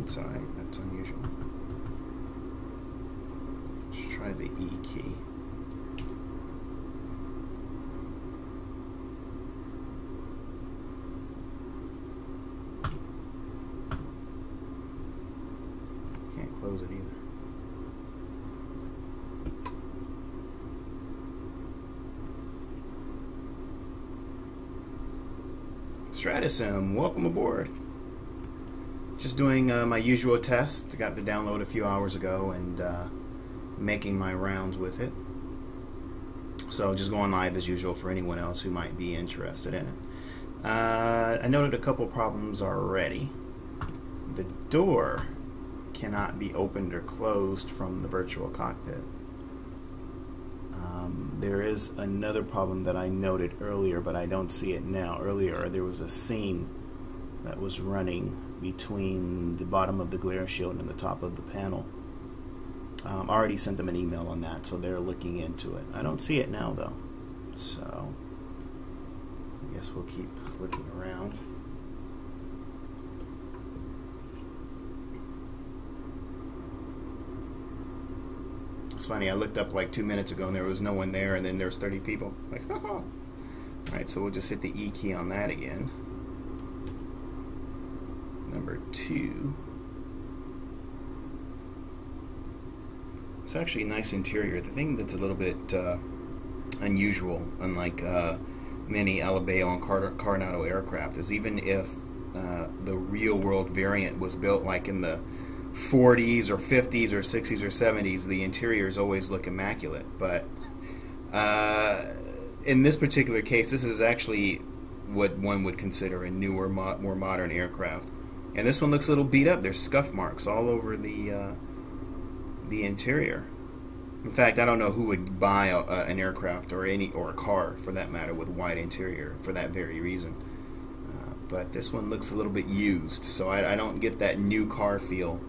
inside. That's unusual. Let's try the E key. Can't close it either. Stratusm, welcome aboard. Just doing my usual test. Got the download a few hours ago and making my rounds with it. So just going live as usual for anyone else who might be interested in it. I noted a couple problems already. The door cannot be opened or closed from the virtual cockpit. There is another problem that I noted earlier, but I don't see it now. Earlier there was a scene that was running between the bottom of the glare shield and the top of the panel. I already sent them an email on that, so they're looking into it. I don't see it now though, so I guess we'll keep looking around. It's funny, I looked up like 2 minutes ago and there was no one there, and then there's 30 people. Like, oh. Alright, so we'll just hit the E key on that again. Number 2. It's actually a nice interior. The thing that's a little bit unusual, unlike many Alabeo and Coronado aircraft, is even if the real world variant was built like in the 40s or 50s or 60s or 70s, the interiors always look immaculate. But in this particular case, this is actually what one would consider a newer, more modern aircraft. And this one looks a little beat up. There's scuff marks all over the interior. In fact, I don't know who would buy an aircraft or a car for that matter with white interior for that very reason. But this one looks a little bit used, so I don't get that new car feel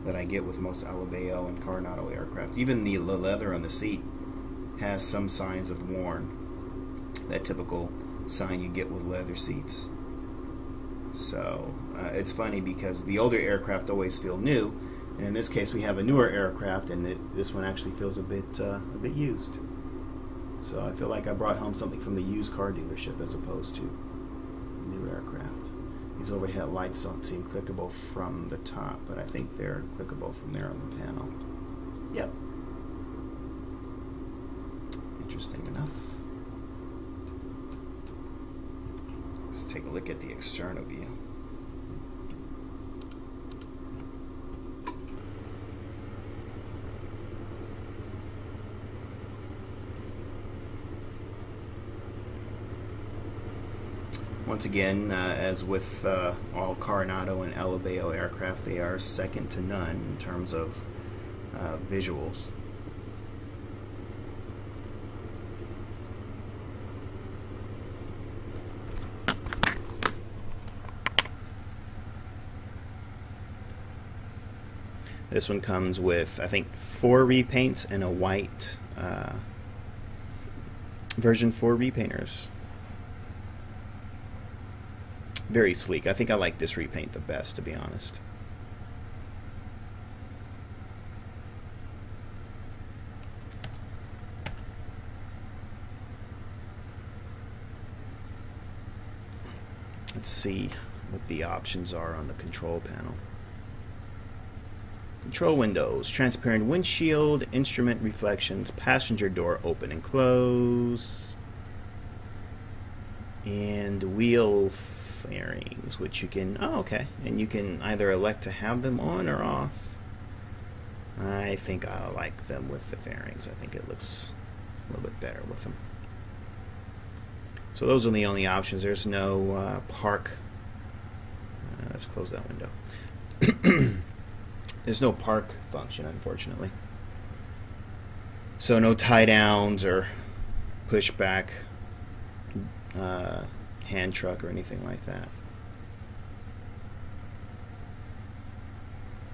that I get with most Alabeo and Coronado aircraft. Even the leather on the seat has some signs of worn. That typical sign you get with leather seats. So it's funny because the older aircraft always feel new, and in this case we have a newer aircraft, and this one actually feels a bit used. So I feel like I brought home something from the used car dealership as opposed to a new aircraft. These overhead lights don't seem clickable from the top, but I think they're clickable from there on the panel. Yep. Interesting enough. Let's take a look at the external view. Once again, as with all Coronado and Alabeo aircraft, they are second to none in terms of visuals. This one comes with, I think, 4 repaints and a white version 4 repainters. Very sleek. I think I like this repaint the best, to be honest. Let's see what the options are on the control panel. Control windows, transparent windshield, instrument reflections, passenger door open and close, and wheel fairings, which you can, oh okay, and you can either elect to have them on or off. I think I like them with the fairings. I think it looks a little bit better with them. So those are the only options. There's no park. Let's close that window. There's no park function, unfortunately. So no tie downs or push back hand truck or anything like that.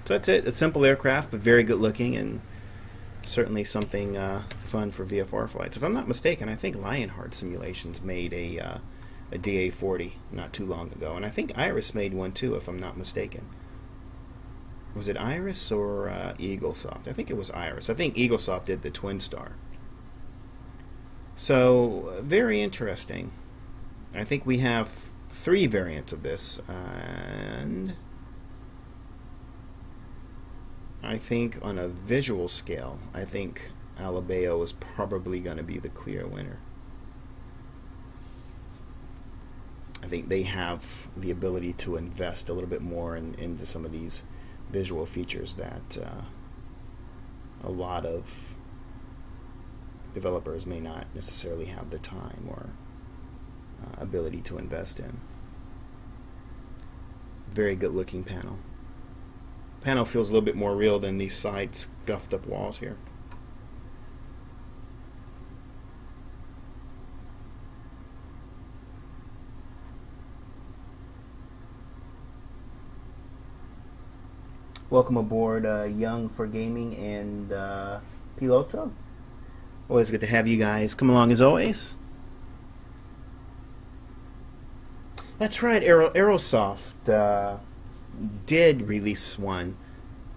So that's it. A simple aircraft, but very good looking, and certainly something fun for VFR flights. If I'm not mistaken, I think Lionheart Simulations made a DA40 not too long ago, and I think Iris made one too, if I'm not mistaken. Was it Iris or Eaglesoft? I think it was Iris. I think Eaglesoft did the Twin Star. So, very interesting. I think we have 3 variants of this, and I think on a visual scale, I think Alabeo is probably going to be the clear winner. I think they have the ability to invest a little bit more into some of these visual features that a lot of developers may not necessarily have the time or ability to invest in. Very good looking panel. Panel feels a little bit more real than these side scuffed up walls here. Welcome aboard, Young for Gaming and Piloto. Always good to have you guys come along as always. That's right, Aerosoft did release one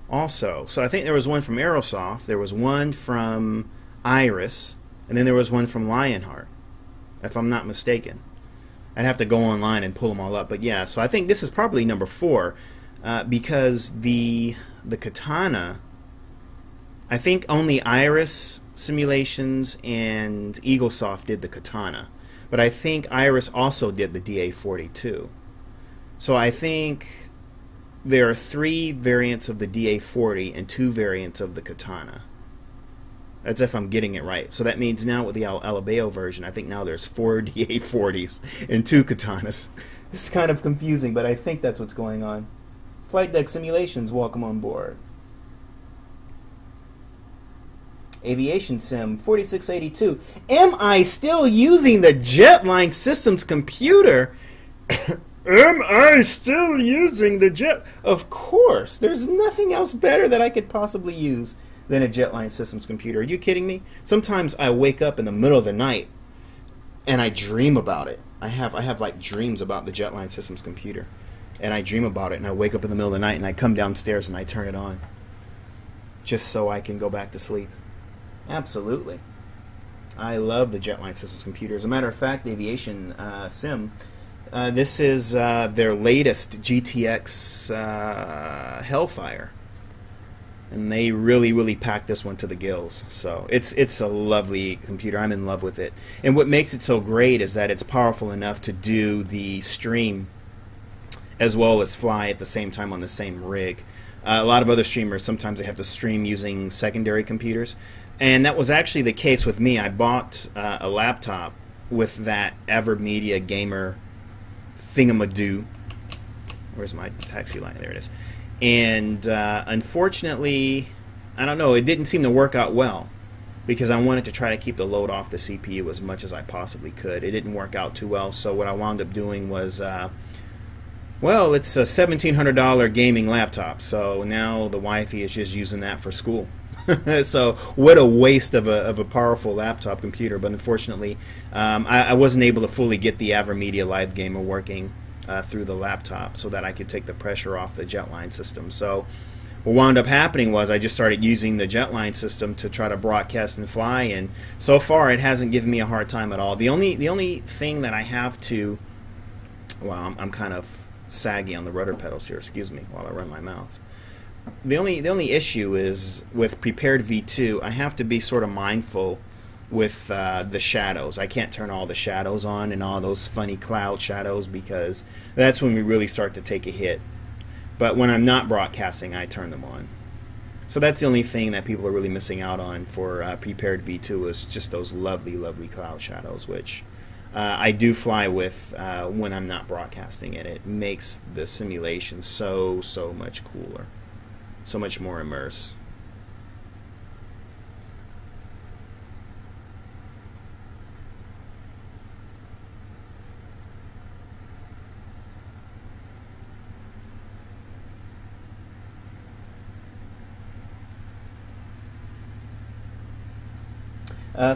also. So I think there was one from Aerosoft, there was one from Iris, and then there was one from Lionheart, if I'm not mistaken. I'd have to go online and pull them all up, but yeah, so I think this is probably number 4. Because the Katana, I think only Iris Simulations and Eaglesoft did the Katana, but I think Iris also did the DA40 too. So I think there are 3 variants of the DA40 and 2 variants of the Katana. That's if I'm getting it right. So that means now with the Alabeo version, I think now there's 4 DA40s and 2 Katanas. It's kind of confusing, but I think that's what's going on. Flight Deck Simulations, welcome on board. Aviation Sim 4682. Am I still using the Jetline Systems computer? Am I still using the Jet? Of course. There's nothing else better that I could possibly use than a Jetline Systems computer. Are you kidding me? Sometimes I wake up in the middle of the night and I dream about it. I have like dreams about the Jetline Systems computer. And I dream about it, and I wake up in the middle of the night, and I come downstairs, and I turn it on. Just so I can go back to sleep. Absolutely. I love the Jetline Systems computer. As a matter of fact, the Aviation Sim, this is their latest GTX Hellfire. And they really packed this one to the gills. So it's a lovely computer. I'm in love with it. And what makes it so great is that it's powerful enough to do the stream as well as fly at the same time on the same rig. A lot of other streamers, sometimes they have to stream using secondary computers. And that was actually the case with me. I bought a laptop with that AverMedia Gamer thingamadoo. Where's my taxi line? There it is. And unfortunately, I don't know, it didn't seem to work out well because I wanted to try to keep the load off the CPU as much as I possibly could. It didn't work out too well, so what I wound up doing was well, it's a $1,700 gaming laptop, so now the wifey is just using that for school. So what a waste of a powerful laptop computer, but unfortunately I wasn't able to fully get the AverMedia Live Gamer working through the laptop so that I could take the pressure off the Jetline system. So what wound up happening was I just started using the Jetline system to try to broadcast and fly, and so far it hasn't given me a hard time at all. The only thing that I have to, well, I'm kind of saggy on the rudder pedals here, excuse me, while I run my mouth. The only issue is with Prepared V2, I have to be sort of mindful with the shadows. I can't turn all the shadows on and all those funny cloud shadows because that's when we really start to take a hit. But when I'm not broadcasting, I turn them on. So that's the only thing that people are really missing out on for Prepared V2 is just those lovely cloud shadows, which I do fly with when I'm not broadcasting it. It makes the simulation so much cooler, so much more immersive.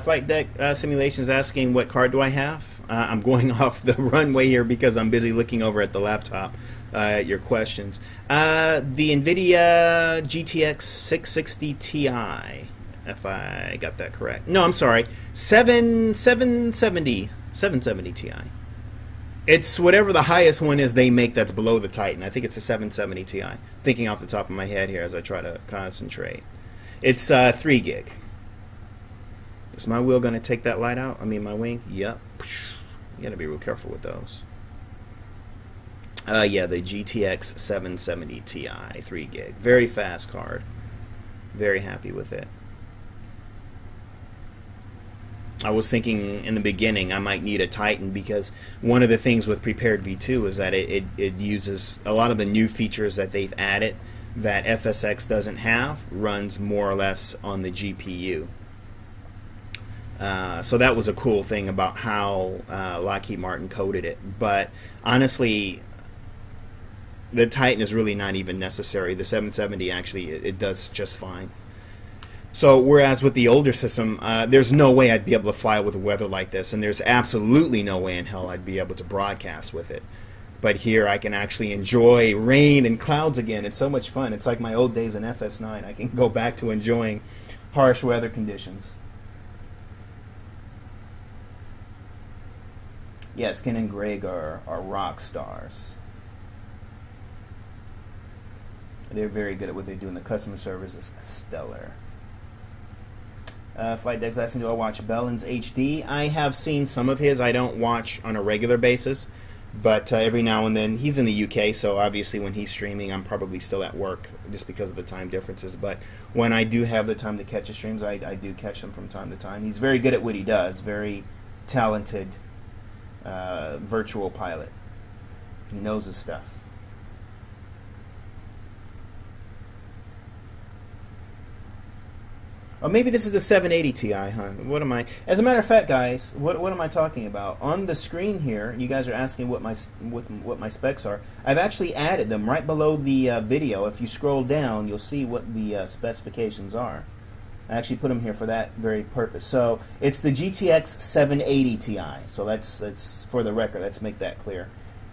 Flight Deck Simulations asking what card do I have. I'm going off the runway here because I'm busy looking over at the laptop. your questions. The NVIDIA GTX 660 Ti, if I got that correct. No, I'm sorry, 770 Ti. It's whatever the highest one is they make that's below the Titan. I think it's a 770 Ti. Thinking off the top of my head here as I try to concentrate. It's 3 gig. Is my wheel going to take that light out? I mean my wing? Yep. You got to be real careful with those. Yeah, the GTX 770 Ti, 3 gig. Very fast card. Very happy with it. I was thinking in the beginning I might need a Titan because one of the things with Prepared V2 is that it uses a lot of the new features that they've added that FSX doesn't have, runs more or less on the GPU. So that was a cool thing about how Lockheed Martin coded it. But honestly, the Titan is really not even necessary. The 770 actually, it does just fine. So whereas with the older system, there's no way I'd be able to fly with weather like this, and there's absolutely no way in hell I'd be able to broadcast with it. But here I can actually enjoy rain and clouds again. It's so much fun. It's like my old days in FS9. I can go back to enjoying harsh weather conditions. Yes, Ken and Greg are rock stars. They're very good at what they do, and the customer service is stellar. Flight Deck's asking, do I watch Bellin's HD? I have seen some of his. I don't watch on a regular basis, but every now and then. He's in the UK, so obviously when he's streaming, I'm probably still at work just because of the time differences. But when I do have the time to catch his streams, I do catch them from time to time. He's very good at what he does. Very talented virtual pilot. He knows his stuff. Or maybe this is the 780 Ti, huh? What am I? As a matter of fact, guys, what am I talking about? On the screen here, you guys are asking what my specs are. I've actually added them right below the video. If you scroll down, you'll see what the specifications are. I actually put them here for that very purpose. So it's the GTX 780 Ti. So that's for the record. Let's make that clear.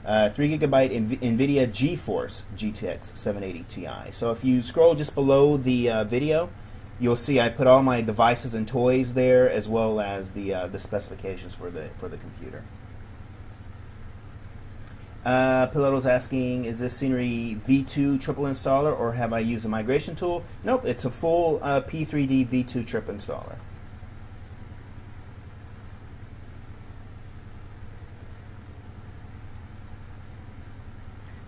3 GB NVIDIA GeForce GTX 780 Ti. So if you scroll just below the video, you'll see I put all my devices and toys there, as well as the specifications for the computer. Piloto's asking, is this scenery V2 triple installer, or have I used a migration tool? Nope, it's a full P3D V2 trip installer.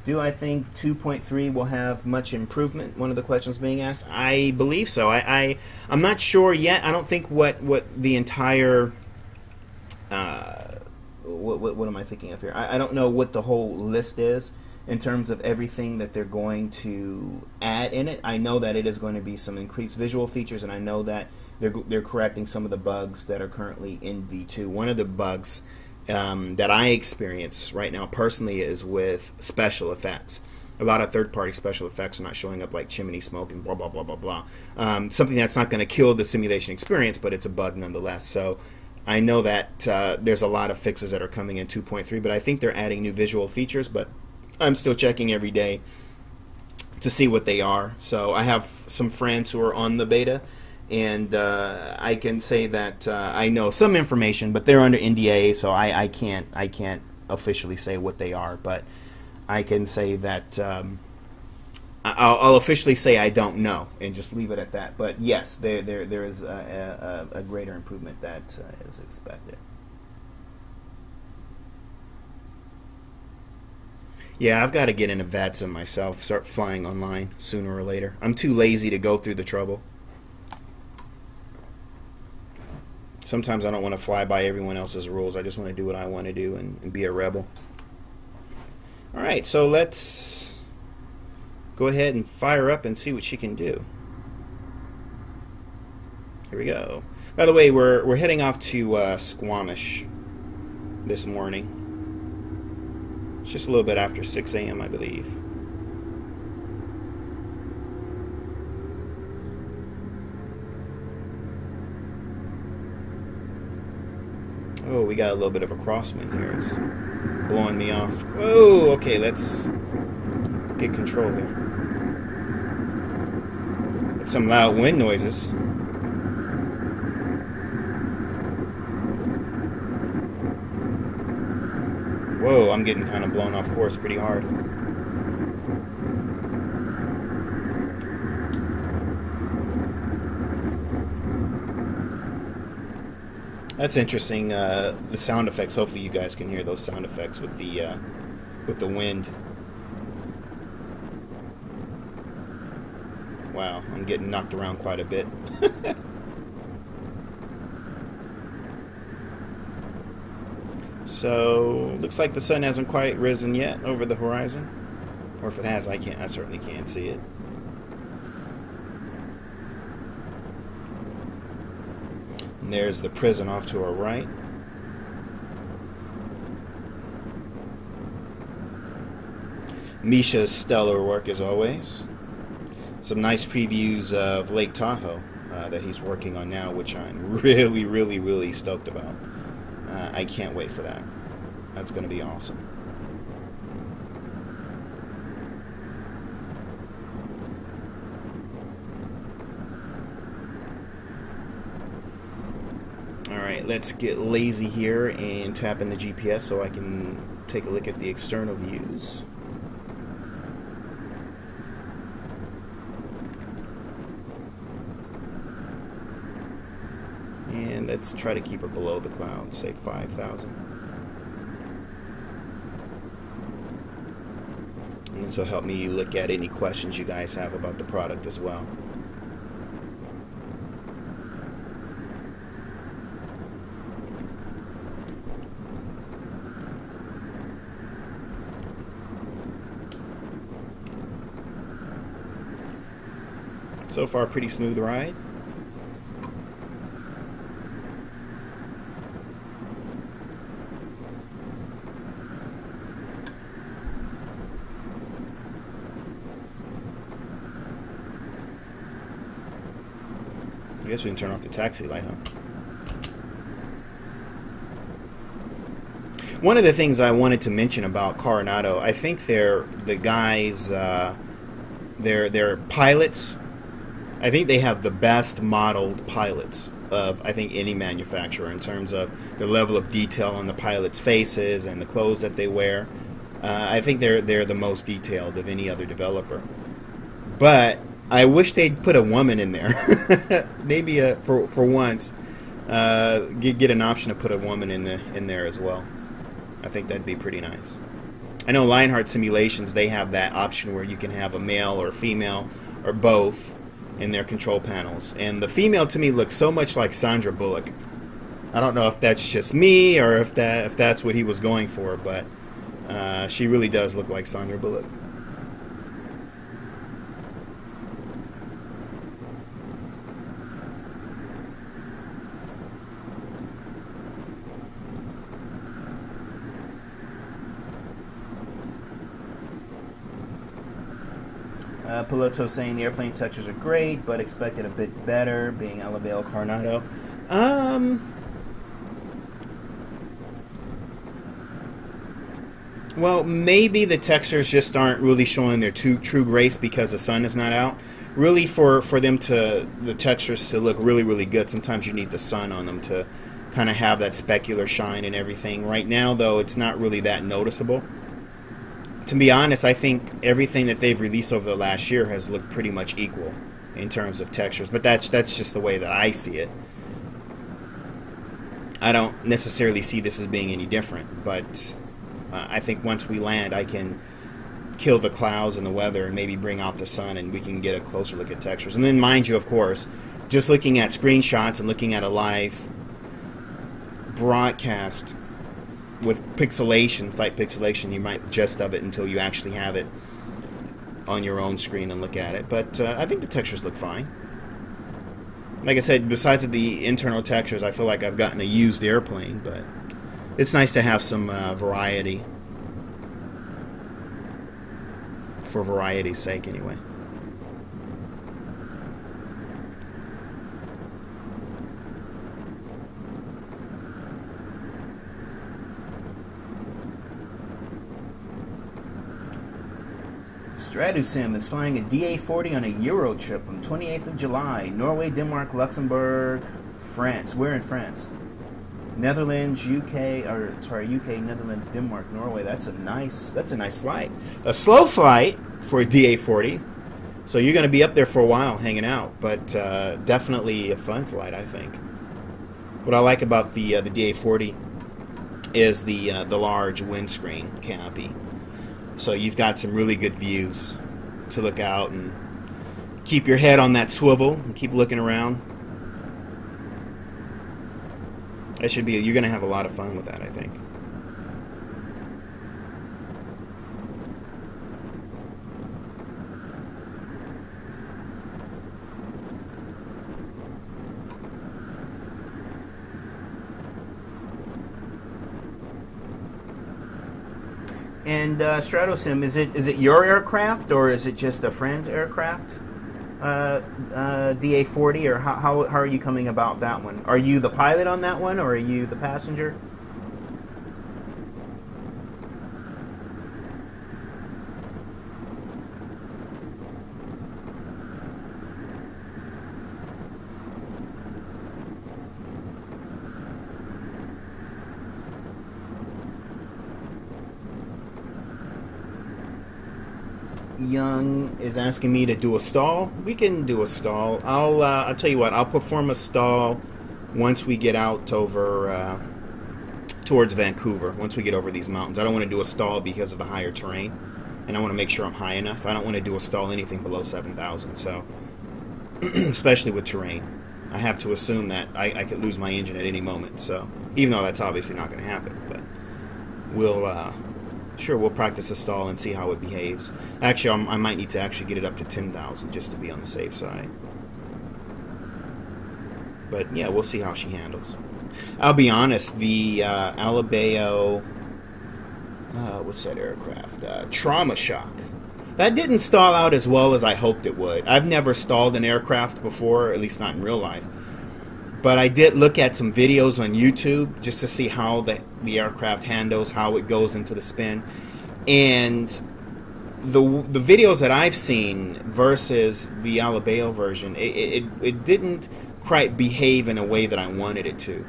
Do I think 2.3 will have much improvement? One of the questions being asked. I believe so. I'm not sure yet. I don't think what the entire what am I thinking of here? I don't know what the whole list is in terms of everything that they're going to add in it. I know that it is going to be some increased visual features, and I know that they're correcting some of the bugs that are currently in V2. One of the bugs that I experience right now personally is with special effects. A lot of third-party special effects are not showing up, like chimney smoke and blah, blah, blah, blah, blah. Something that's not going to kill the simulation experience, but it's a bug nonetheless. So I know that there's a lot of fixes that are coming in 2.3, but I think they're adding new visual features, but I'm still checking every day to see what they are. So I have some friends who are on the beta, and I can say that I know some information, but they're under NDA, so I can't officially say what they are. But I can say that I'll officially say I don't know, and just leave it at that. But yes, there is a greater improvement that is expected. Yeah, I've got to get into VATSIM myself, start flying online sooner or later. I'm too lazy to go through the trouble. Sometimes I don't want to fly by everyone else's rules. I just want to do what I want to do and be a rebel. All right, so let's go ahead and fire up and see what she can do. Here we go. By the way, we're heading off to Squamish this morning. It's just a little bit after 6 a.m., I believe. Oh, we got a little bit of a crosswind here. It's blowing me off. Whoa, okay, let's get control here. It's some loud wind noises. Whoa, I'm getting kind of blown off course pretty hard. That's interesting. The sound effects. Hopefully, you guys can hear those sound effects with the wind. Wow, I'm getting knocked around quite a bit. So, looks like the sun hasn't quite risen yet over the horizon. Or if it has, I certainly can't see it. And there's the prison off to our right. Misha's stellar work as always. Some nice previews of Lake Tahoe that he's working on now, which I'm really, really, really stoked about. I can't wait for that. That's going to be awesome. Alright, let's get lazy here and tap in the GPS so I can take a look at the external views. And let's try to keep her below the clouds, say 5,000. And this will help me look at any questions you guys have about the product as well. So far, pretty smooth ride. I guess we can turn off the taxi light, huh? One of the things I wanted to mention about Coronado, I think the guys, they're pilots. I think they have the best modeled pilots of, I think, any manufacturer in terms of the level of detail on the pilots' faces and the clothes that they wear. I think they're the most detailed of any other developer. But I wish they'd put a woman in there. Maybe for once, get an option to put a woman in there as well. I think that'd be pretty nice. I know Lionheart Simulations, they have that option where you can have a male or a female or both in their control panels. And the female to me looks so much like Sandra Bullock. I don't know if that's just me or if that's what he was going for, but she really does look like Sandra Bullock. Piloto saying the airplane textures are great, but expected a bit better, being Alabeo Coronado. Well, maybe the textures just aren't really showing their true grace because the sun is not out. Really, for the textures to look really, really good, sometimes you need the sun on them to kind of have that specular shine and everything. Right now, though, it's not really that noticeable. To be honest, I think everything that they've released over the last year has looked pretty much equal in terms of textures, but that's just the way that I see it. I don't necessarily see this as being any different, but I think once we land, I can kill the clouds and the weather and maybe bring out the sun and we can get a closer look at textures. And then, mind you, of course, just looking at screenshots and looking at a live broadcast with pixelation, slight pixelation, you might jest of it until you actually have it on your own screen and look at it. But I think the textures look fine. Like I said, besides the internal textures, I feel like I've gotten a used airplane, but it's nice to have some variety. For variety's sake, anyway. Stradusim is flying a DA40 on a Euro trip from 28th of July. Norway, Denmark, Luxembourg, France. Where in France? Netherlands, UK, or sorry, UK, Netherlands, Denmark, Norway. That's a nice flight. A slow flight for a DA40. So you're going to be up there for a while hanging out, but definitely a fun flight, I think. What I like about the DA40 is the large windscreen canopy. So you've got some really good views to look out and keep your head on that swivel and keep looking around. That should be you're going to have a lot of fun with that, I think. And Stratosim, is it your aircraft or is it just a friend's aircraft? DA40, or how are you coming about that one? Are you the pilot on that one, or are you the passenger? Young is asking me to do a stall. We can do a stall. I'll tell you what. I'll perform a stall once we get out over towards Vancouver. Once we get over these mountains, I don't want to do a stall because of the higher terrain, and I want to make sure I'm high enough. I don't want to do a stall anything below 7,000. So, especially with terrain, I have to assume that I could lose my engine at any moment. So, even though that's obviously not going to happen, but we'll practice a stall and see how it behaves. Actually, I might need to actually get it up to 10,000 just to be on the safe side. But yeah, we'll see how she handles. I'll be honest, the Alabeo, what's that aircraft? Trauma Shock. That didn't stall out as well as I hoped it would. I've never stalled an aircraft before, at least not in real life. But I did look at some videos on YouTube just to see how the aircraft handles, how it goes into the spin. And the videos that I've seen versus the Alabeo version, it didn't quite behave in a way that I wanted it to.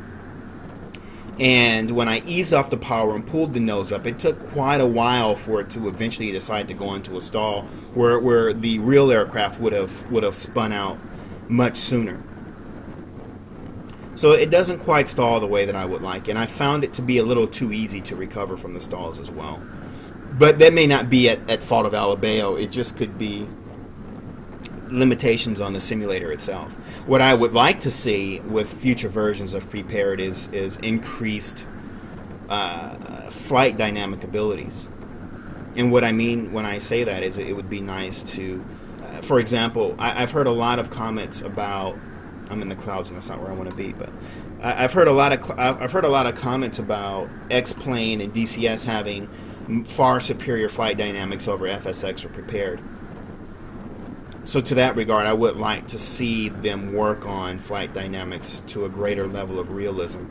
And when I eased off the power and pulled the nose up, it took quite a while for it to eventually decide to go into a stall where the real aircraft would have spun out much sooner. So it doesn't quite stall the way that I would like, and I found it to be a little too easy to recover from the stalls as well. But that may not be at fault of Alabeo. It just could be limitations on the simulator itself. What I would like to see with future versions of Prepared is increased flight dynamic abilities. And what I mean when I say that is it would be nice to, for example, I've heard a lot of comments about. I'm in the clouds and that's not where I want to be, but I've heard a lot of comments about X-Plane and DCS having far superior flight dynamics over FSX or Prepared. So to that regard, I would like to see them work on flight dynamics to a greater level of realism,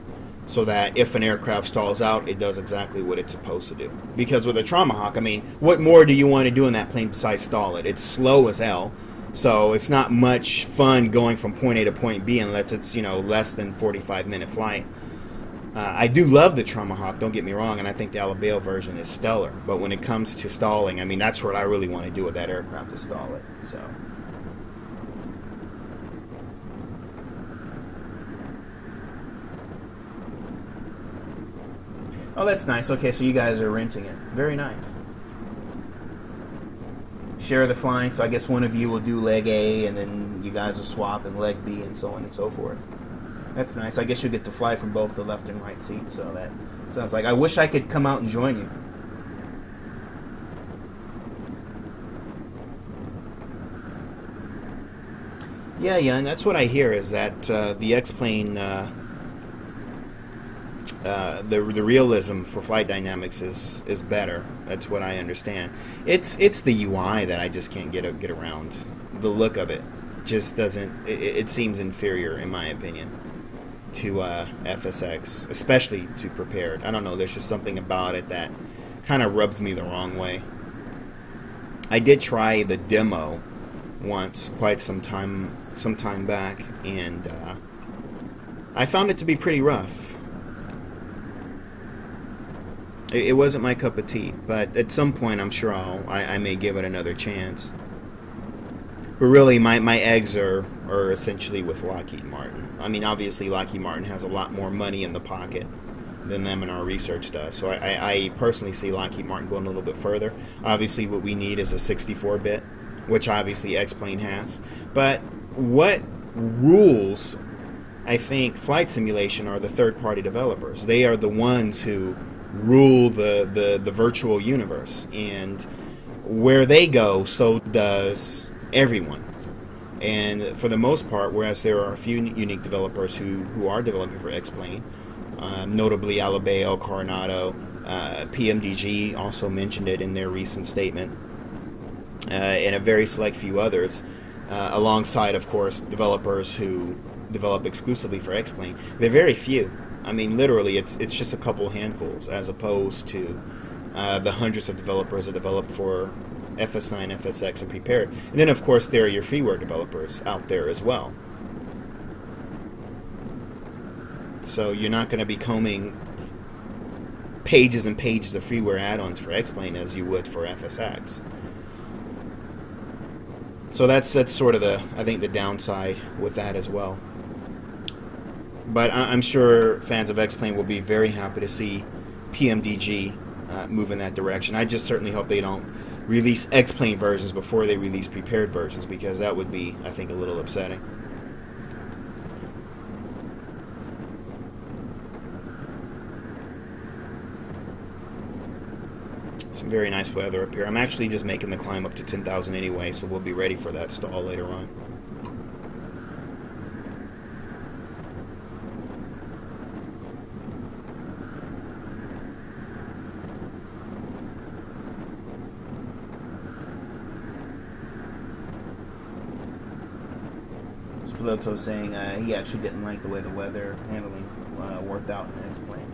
so that if an aircraft stalls out, it does exactly what it's supposed to do. Because with a Tomahawk, I mean, what more do you want to do in that plane besides stall it? It's slow as hell. So it's not much fun going from point A to point B unless it's, less than 45-minute flight. I do love the Tomahawk, don't get me wrong, and I think the Alabeo version is stellar. But when it comes to stalling, I mean, that's what I really want to do with that aircraft, to stall it. So. Oh, that's nice. Okay, so you guys are renting it. Very nice. Share the flying, so I guess one of you will do leg A, and then you guys will swap in leg B, and so on and so forth. That's nice. I guess you'll get to fly from both the left and right seats, so that sounds like... I wish I could come out and join you. Yeah, and that's what I hear, is that the X-Plane... the realism for flight dynamics is better. That's what I understand. It's the UI that I just can't get around. The look of it just doesn't. It seems inferior, in my opinion, to FSX, especially to Prepared. I don't know. There's just something about it that kind of rubs me the wrong way. I did try the demo once, quite some time back, and I found it to be pretty rough. It wasn't my cup of tea, but at some point I'm sure I may give it another chance. But really, my eggs are essentially with Lockheed Martin. I mean, obviously Lockheed Martin has a lot more money in the pocket than them and our research does. So I personally see Lockheed Martin going a little bit further. Obviously what we need is a 64-bit, which obviously X-Plane has. But what rules, I think, flight simulation are the third-party developers. They are the ones who rule the virtual universe. And where they go, so does everyone. And for the most part, whereas there are a few unique developers who are developing for X-Plane, notably Alabeo, Coronado, PMDG also mentioned it in their recent statement, and a very select few others, alongside, of course, developers who develop exclusively for X-Plane. They're very few. I mean, literally, it's just a couple handfuls, as opposed to the hundreds of developers that develop for FS9, FSX, and Prepared. And then, of course, there are your freeware developers out there as well. So you're not going to be combing pages and pages of freeware add-ons for X-Plane as you would for FSX. So that's sort of I think the downside with that as well. But I'm sure fans of X-Plane will be very happy to see PMDG move in that direction. I just certainly hope they don't release X-Plane versions before they release Prepared versions, because that would be, I think, a little upsetting. Some very nice weather up here. I'm actually just making the climb up to 10,000 anyway, so we'll be ready for that stall later on. Piloto saying he actually didn't like the way the weather handling worked out in X-Plane.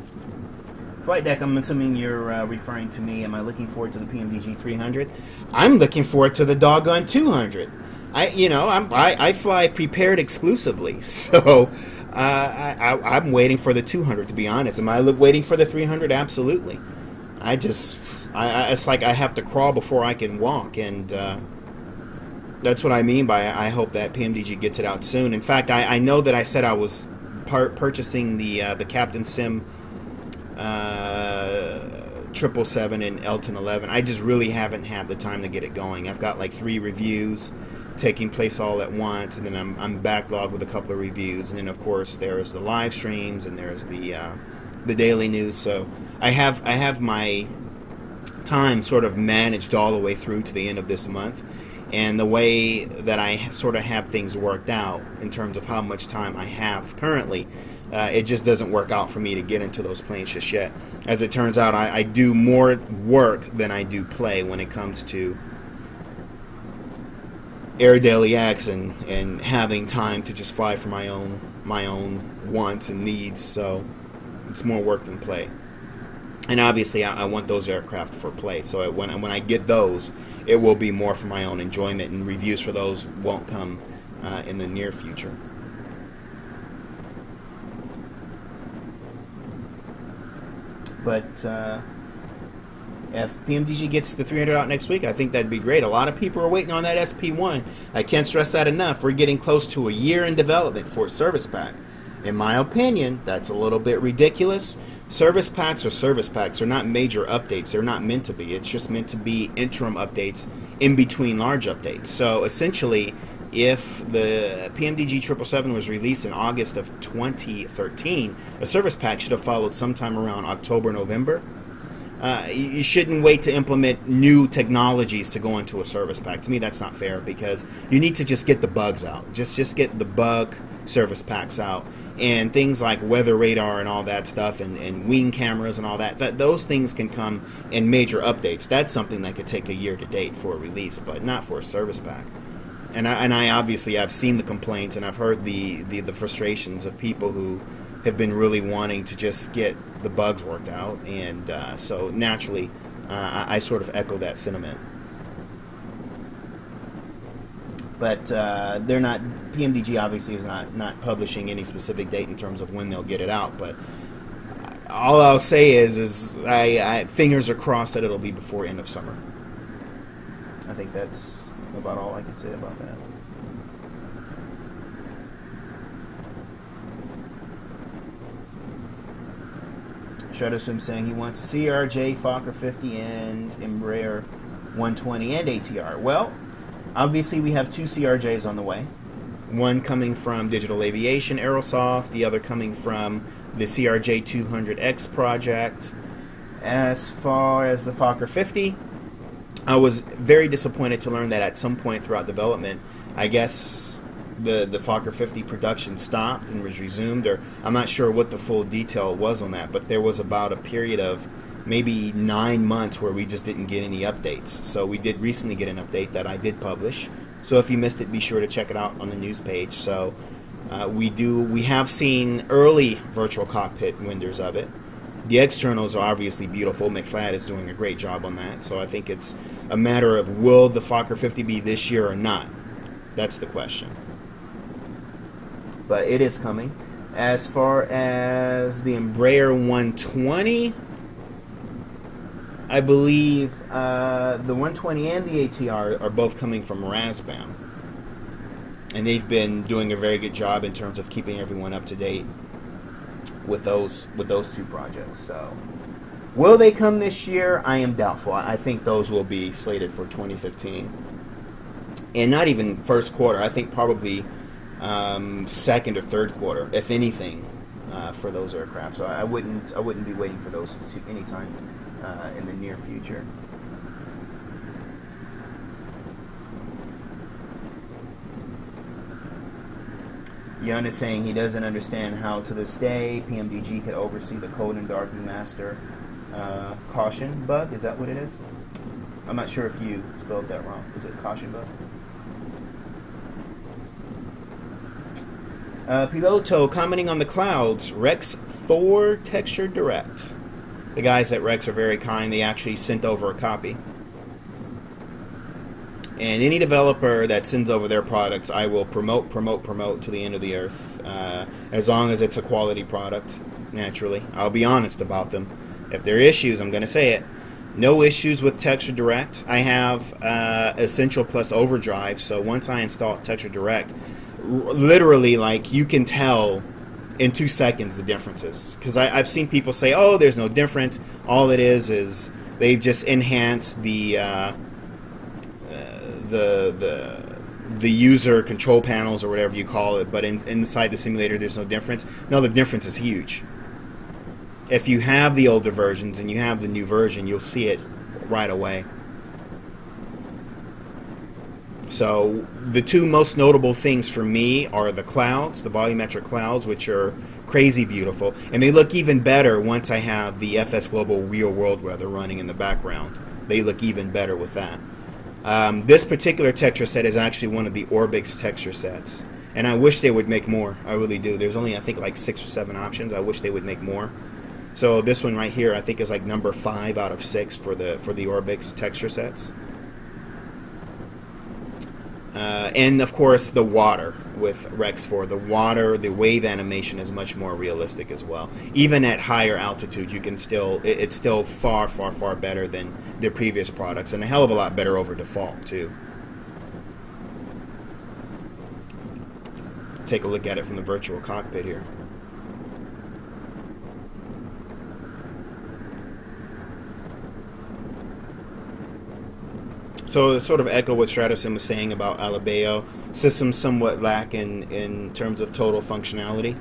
Flight Deck, I'm assuming you're referring to me. Am I looking forward to the PMDG 300? I'm looking forward to the doggone 200. I fly Prepared exclusively, so I'm waiting for the 200, to be honest. Am I waiting for the 300? Absolutely. It's like I have to crawl before I can walk, and that's what I mean by I hope that PMDG gets it out soon. In fact, I know that I said I was purchasing the Captain Sim 777 and Elton 11. I just really haven't had the time to get it going. I've got like 3 reviews taking place all at once, and then I'm backlogged with a couple of reviews, and then of course there's the live streams and there's the daily news. So I have my time sort of managed all the way through to the end of this month. And the way that I sort of have things worked out in terms of how much time I have currently, it just doesn't work out for me to get into those planes just yet. As it turns out, I do more work than I do play when it comes to Air Daily X and having time to just fly for my own wants and needs. So it's more work than play. And obviously, I want those aircraft for play. So when I get those, it will be more for my own enjoyment, and reviews for those won't come in the near future. But if PMDG gets the 300 out next week, I think that'd be great. A lot of people are waiting on that SP1. I can't stress that enough. We're getting close to a year in development for a service pack. In my opinion, that's a little bit ridiculous. Service packs are service packs. They're not major updates. They're not meant to be. It's just meant to be interim updates in between large updates. So essentially, if the PMDG 777 was released in August of 2013, a service pack should have followed sometime around October, November. You shouldn't wait to implement new technologies to go into a service pack. To me, that's not fair, because you need to just get the bugs out. Just get the bug service packs out. And things like weather radar and all that stuff, and wing cameras and all that, those things can come in major updates. That's something that could take a year to date for a release, but not for a service pack. And I obviously, I've seen the complaints, and I've heard the frustrations of people who have been really wanting to just get the bugs worked out, and so naturally I sort of echo that sentiment. But they're not. PMDG obviously is not publishing any specific date in terms of when they'll get it out. But all I'll say is I fingers are crossed that it'll be before end of summer. I think that's about all I can say about that. Shutterswim saying he wants a CRJ, Fokker 50, and Embraer 120 and ATR. Well, obviously we have two CRJs on the way. One coming from Digital Aviation, Aerosoft, the other coming from the CRJ 200X project. As far as the Fokker 50, I was very disappointed to learn that at some point throughout development, I guess the Fokker 50 production stopped and was resumed, or I'm not sure what the full detail was on that, but there was about a period of maybe 9 months where we just didn't get any updates. So we did recently get an update that I did publish. So if you missed it, be sure to check it out on the news page. So we have seen early virtual cockpit renders of it. The externals are obviously beautiful. McFlad is doing a great job on that. So I think it's a matter of, will the Fokker 50 be this year or not? That's the question. But it is coming. As far as the Embraer 120, I believe the 120 and the ATR are both coming from Razbam. And they've been doing a very good job in terms of keeping everyone up to date with those two projects. So, will they come this year? I am doubtful. I think those will be slated for 2015. And not even first quarter. I think probably second or third quarter, if anything, for those aircraft. So I wouldn't be waiting for those anytime in the near future. Yun is saying he doesn't understand how to this day PMDG could oversee the code and darkening master caution bug. Is that what it is? I'm not sure if you spelled that wrong. Is it caution bug? Piloto commenting on the clouds. Rex 4 Texture Direct. The guys at Rex are very kind. They actually sent over a copy. And any developer that sends over their products, I will promote to the end of the earth. As long as it's a quality product, naturally. I'll be honest about them. If there are issues, I'm going to say it. No issues with Texture Direct. I have Essential Plus Overdrive, so once I install Texture Direct, literally, like, you can tell in 2 seconds the differences. Because I've seen people say, oh, there's no difference. All it is they've just enhanced the user control panels or whatever you call it, but inside the simulator there's no difference. No, the difference is huge. If you have the older versions and you have the new version, you'll see it right away. So the two most notable things for me are the clouds, the volumetric clouds, which are crazy beautiful, and they look even better once I have the FS Global Real World Weather running in the background. They look even better with that. This particular texture set is actually one of the Orbix texture sets, and I wish they would make more. I really do. There's only, I think, like 6 or 7 options. I wish they would make more. So this one right here, I think, is like number 5 out of 6 for the Orbix texture sets. And of course the water with Rex 4. The water, the wave animation is much more realistic as well. Even at higher altitude, you can still, it's still far better than their previous products, and a hell of a lot better over default too. Take a look at it from the virtual cockpit here. So sort of echo what Stratosim was saying about Alabeo. Systems somewhat lack in terms of total functionality,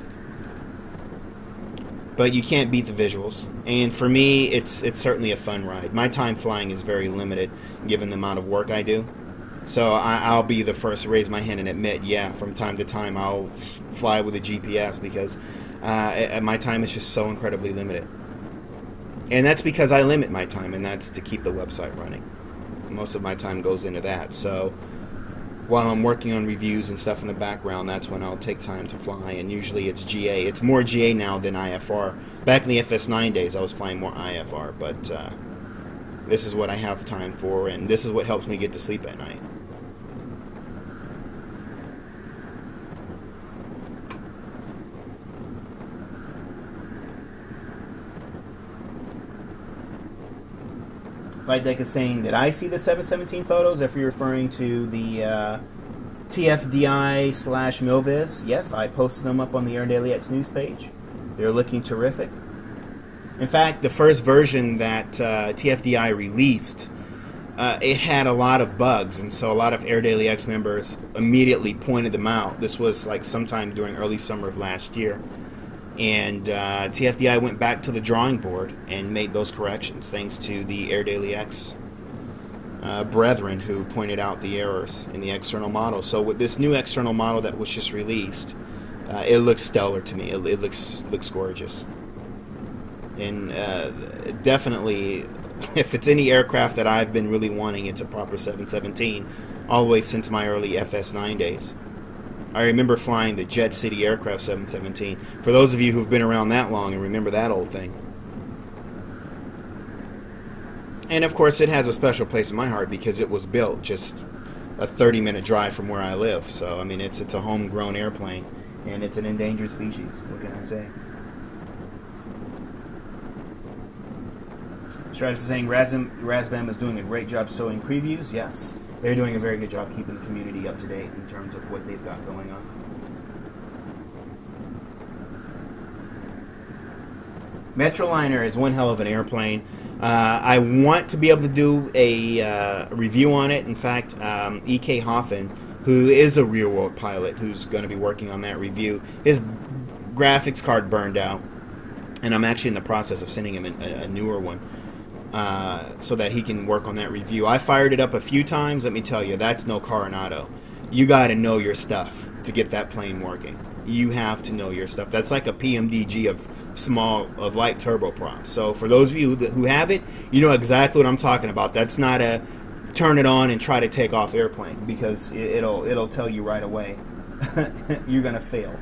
but you can't beat the visuals. And for me, it's certainly a fun ride. My time flying is very limited given the amount of work I do. So I'll be the first to raise my hand and admit, yeah, from time to time I'll fly with a GPS because my time is just so incredibly limited. And that's because I limit my time, and that's to keep the website running. Most of my time goes into that. So while I'm working on reviews and stuff in the background, that's when I'll take time to fly, and usually it's GA. It's more GA now than IFR. Back in the FS9 days, I was flying more IFR, but this is what I have time for, and this is what helps me get to sleep at night. Flight deck is saying that I see the 717 photos. If you're referring to the TFDI/Milviz, yes, I posted them up on the Air Daily X news page. They're looking terrific. In fact, the first version that TFDI released, it had a lot of bugs, and so a lot of Air Daily X members immediately pointed them out. This was like sometime during early summer of last year. And TFDI went back to the drawing board and made those corrections, thanks to the Air Daily X brethren who pointed out the errors in the external model. So with this new external model that was just released, it looks stellar to me. It looks gorgeous. And definitely, if it's any aircraft that I've been really wanting, it's a proper 717, all the way since my early FS9 days. I remember flying the Jet City Aircraft 717. For those of you who've been around that long and remember that old thing. And of course it has a special place in my heart because it was built just a 30-minute drive from where I live. So I mean it's a homegrown airplane and it's an endangered species. What can I say? Stratus is saying Razbam is doing a great job showing previews. Yes, they're doing a very good job keeping the community up to date in terms of what they've got going on. Metroliner is one hell of an airplane. I want to be able to do a review on it. In fact, E.K. Hoffman, who is a real-world pilot who's going to be working on that review, his graphics card burned out, and I'm actually in the process of sending him a newer one. So that he can work on that review. I fired it up a few times. Let me tell you, that's no Coronado. You got to know your stuff to get that plane working. You have to know your stuff. That's like a PMDG of light turboprops. So for those of you who have it, you know exactly what I'm talking about. That's not a turn it on and try to take off airplane, because it'll tell you right away you're gonna fail.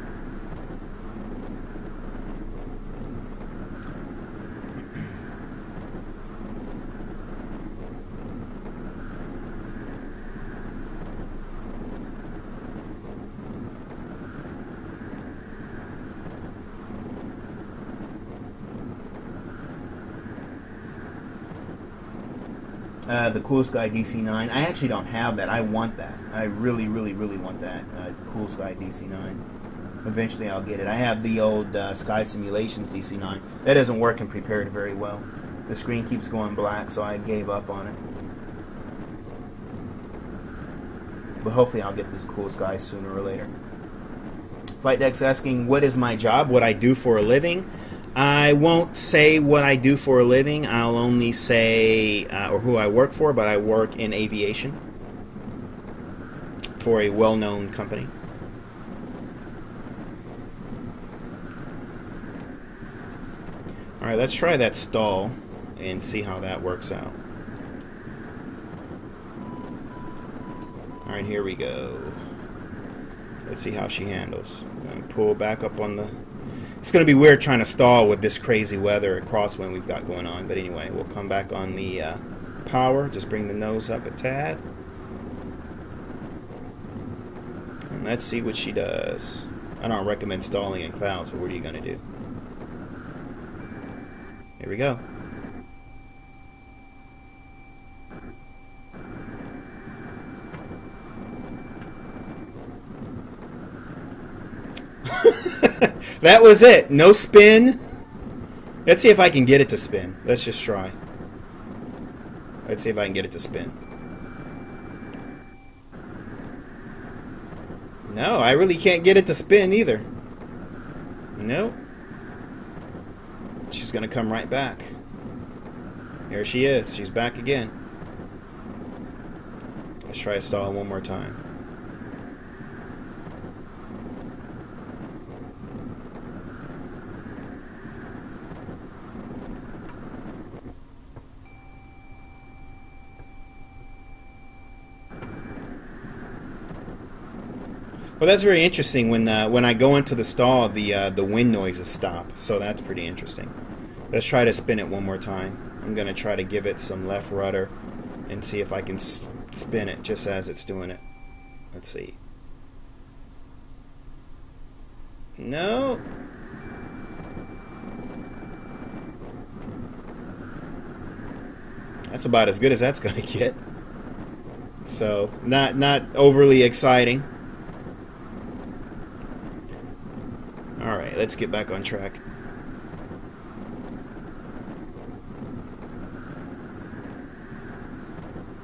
The Cool Sky DC-9. I actually don't have that. I want that. I really, really, really want that Cool Sky DC-9. Eventually I'll get it. I have the old Sky Simulations DC-9. That doesn't work and prepared very well. The screen keeps going black, so I gave up on it. But hopefully I'll get this Cool Sky sooner or later. Flight Deck's asking, what is my job? What I do for a living? I won't say what I do for a living. I'll only say or who I work for, but I work in aviation for a well-known company. Alright, let's try that stall and see how that works out. Alright, here we go. Let's see how she handles. And pull back up on the... It's going to be weird trying to stall with this crazy weather and crosswind we've got going on. But anyway, we'll come back on the power. Just bring the nose up a tad. And let's see what she does. I don't recommend stalling in clouds, but what are you going to do? Here we go. That was it. No spin. Let's see if I can get it to spin. Let's just try. Let's see if I can get it to spin. No, I really can't get it to spin either. Nope. She's going to come right back. Here she is. She's back again. Let's try to stall one more time. Well, that's very interesting. When I go into the stall, the wind noises stop. So that's pretty interesting. Let's try to spin it one more time. I'm going to try to give it some left rudder and see if I can spin it just as it's doing it. Let's see. No. That's about as good as that's going to get. So not overly exciting. All right, let's get back on track.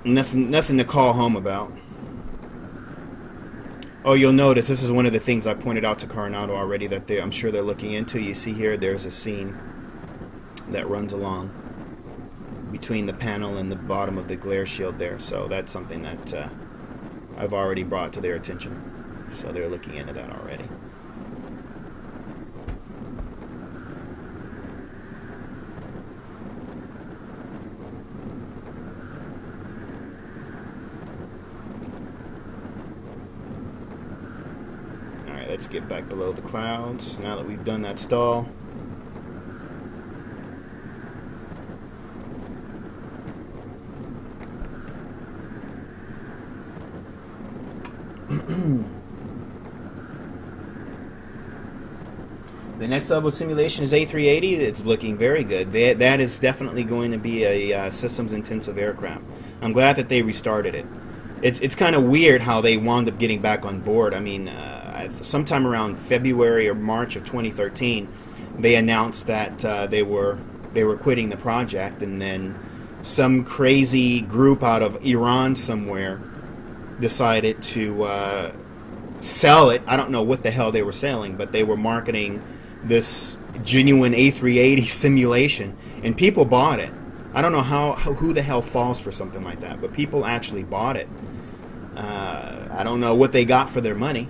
Nothing to call home about. Oh, you'll notice this is one of the things I pointed out to Coronado already that I'm sure they're looking into. You see here, there's a seam that runs along between the panel and the bottom of the glare shield there. So that's something that I've already brought to their attention. So they're looking into that already. Let's get back below the clouds now that we've done that stall. The next level simulation is A380. It's looking very good. That is definitely going to be a systems-intensive aircraft. I'm glad that they restarted it. It's kind of weird how they wound up getting back on board. I mean, sometime around February or March of 2013, they announced that they were quitting the project, and then some crazy group out of Iran somewhere decided to sell it. I don't know what the hell they were selling, but they were marketing this genuine A380 simulation, and people bought it. I don't know who the hell falls for something like that, but people actually bought it. I don't know what they got for their money.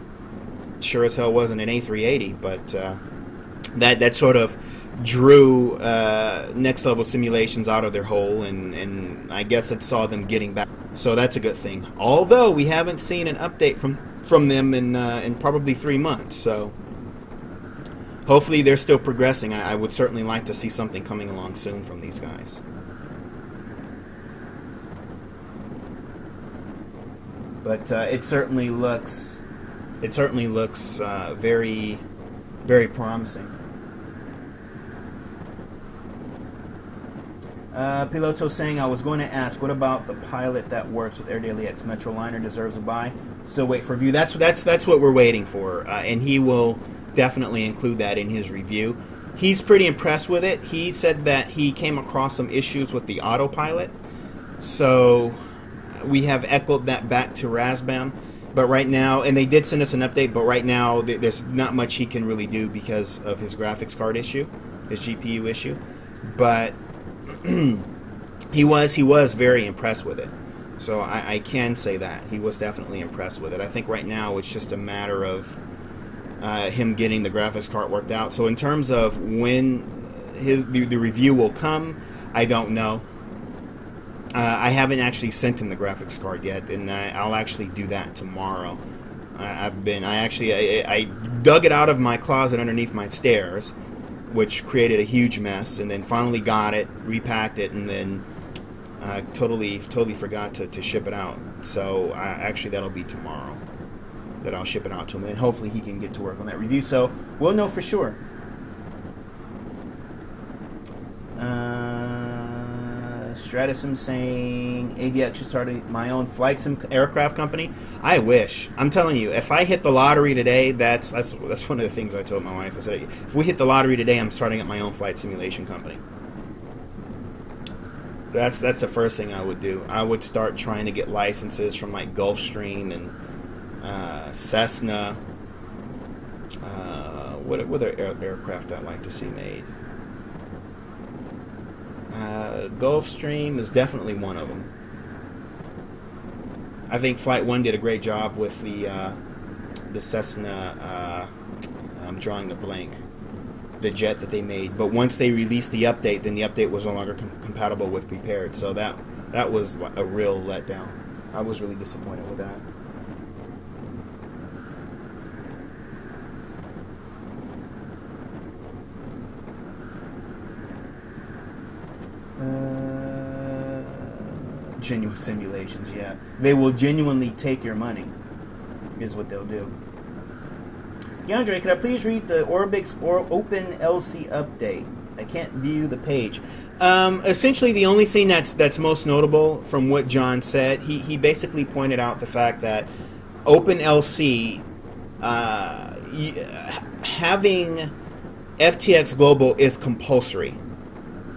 Sure as hell wasn't an A380, but that sort of drew next level simulations out of their hole, and I guess it saw them getting back. So that's a good thing. Although we haven't seen an update from them in probably 3 months, so hopefully they're still progressing. I would certainly like to see something coming along soon from these guys. But it certainly looks very, very promising. Piloto saying, I was going to ask, what about the pilot that works with AirDailyX? Metroliner deserves a buy. Still wait for review. That's what we're waiting for, and he will definitely include that in his review. He's pretty impressed with it. He said that he came across some issues with the autopilot, so we have echoed that back to Razbam. But right now, and they did send us an update, but right now there's not much he can really do because of his graphics card issue, his GPU issue. But he was very impressed with it. So I can say that. He was definitely impressed with it. I think right now it's just a matter of him getting the graphics card worked out. So in terms of when the review will come, I don't know. I haven't actually sent him the graphics card yet, and I'll actually do that tomorrow. I dug it out of my closet underneath my stairs, which created a huge mess, and then finally got it, repacked it, and then totally forgot to ship it out. So actually that'll be tomorrow that I'll ship it out to him, and hopefully he can get to work on that review. So we'll know for sure. Stratusum saying ADX should start my own flight sim aircraft company. I wish. I'm telling you, if I hit the lottery today, that's one of the things I told my wife. I said, if we hit the lottery today, I'm starting up my own flight simulation company. That's the first thing I would do. I would start trying to get licenses from like Gulfstream and Cessna. What other aircraft I'd like to see made? Gulfstream is definitely one of them. I think Flight 1 did a great job with the Cessna. I'm drawing a blank. The jet that they made, but once they released the update, then the update was no longer compatible with Prepared. So that was a real letdown. I was really disappointed with that. Genuine simulations, yeah. They will genuinely take your money, is what they'll do. Yandre, could I please read the Orbix or OpenLC update? I can't view the page. Essentially, the only thing that's most notable from what John said, he basically pointed out the fact that OpenLC having FTX Global is compulsory.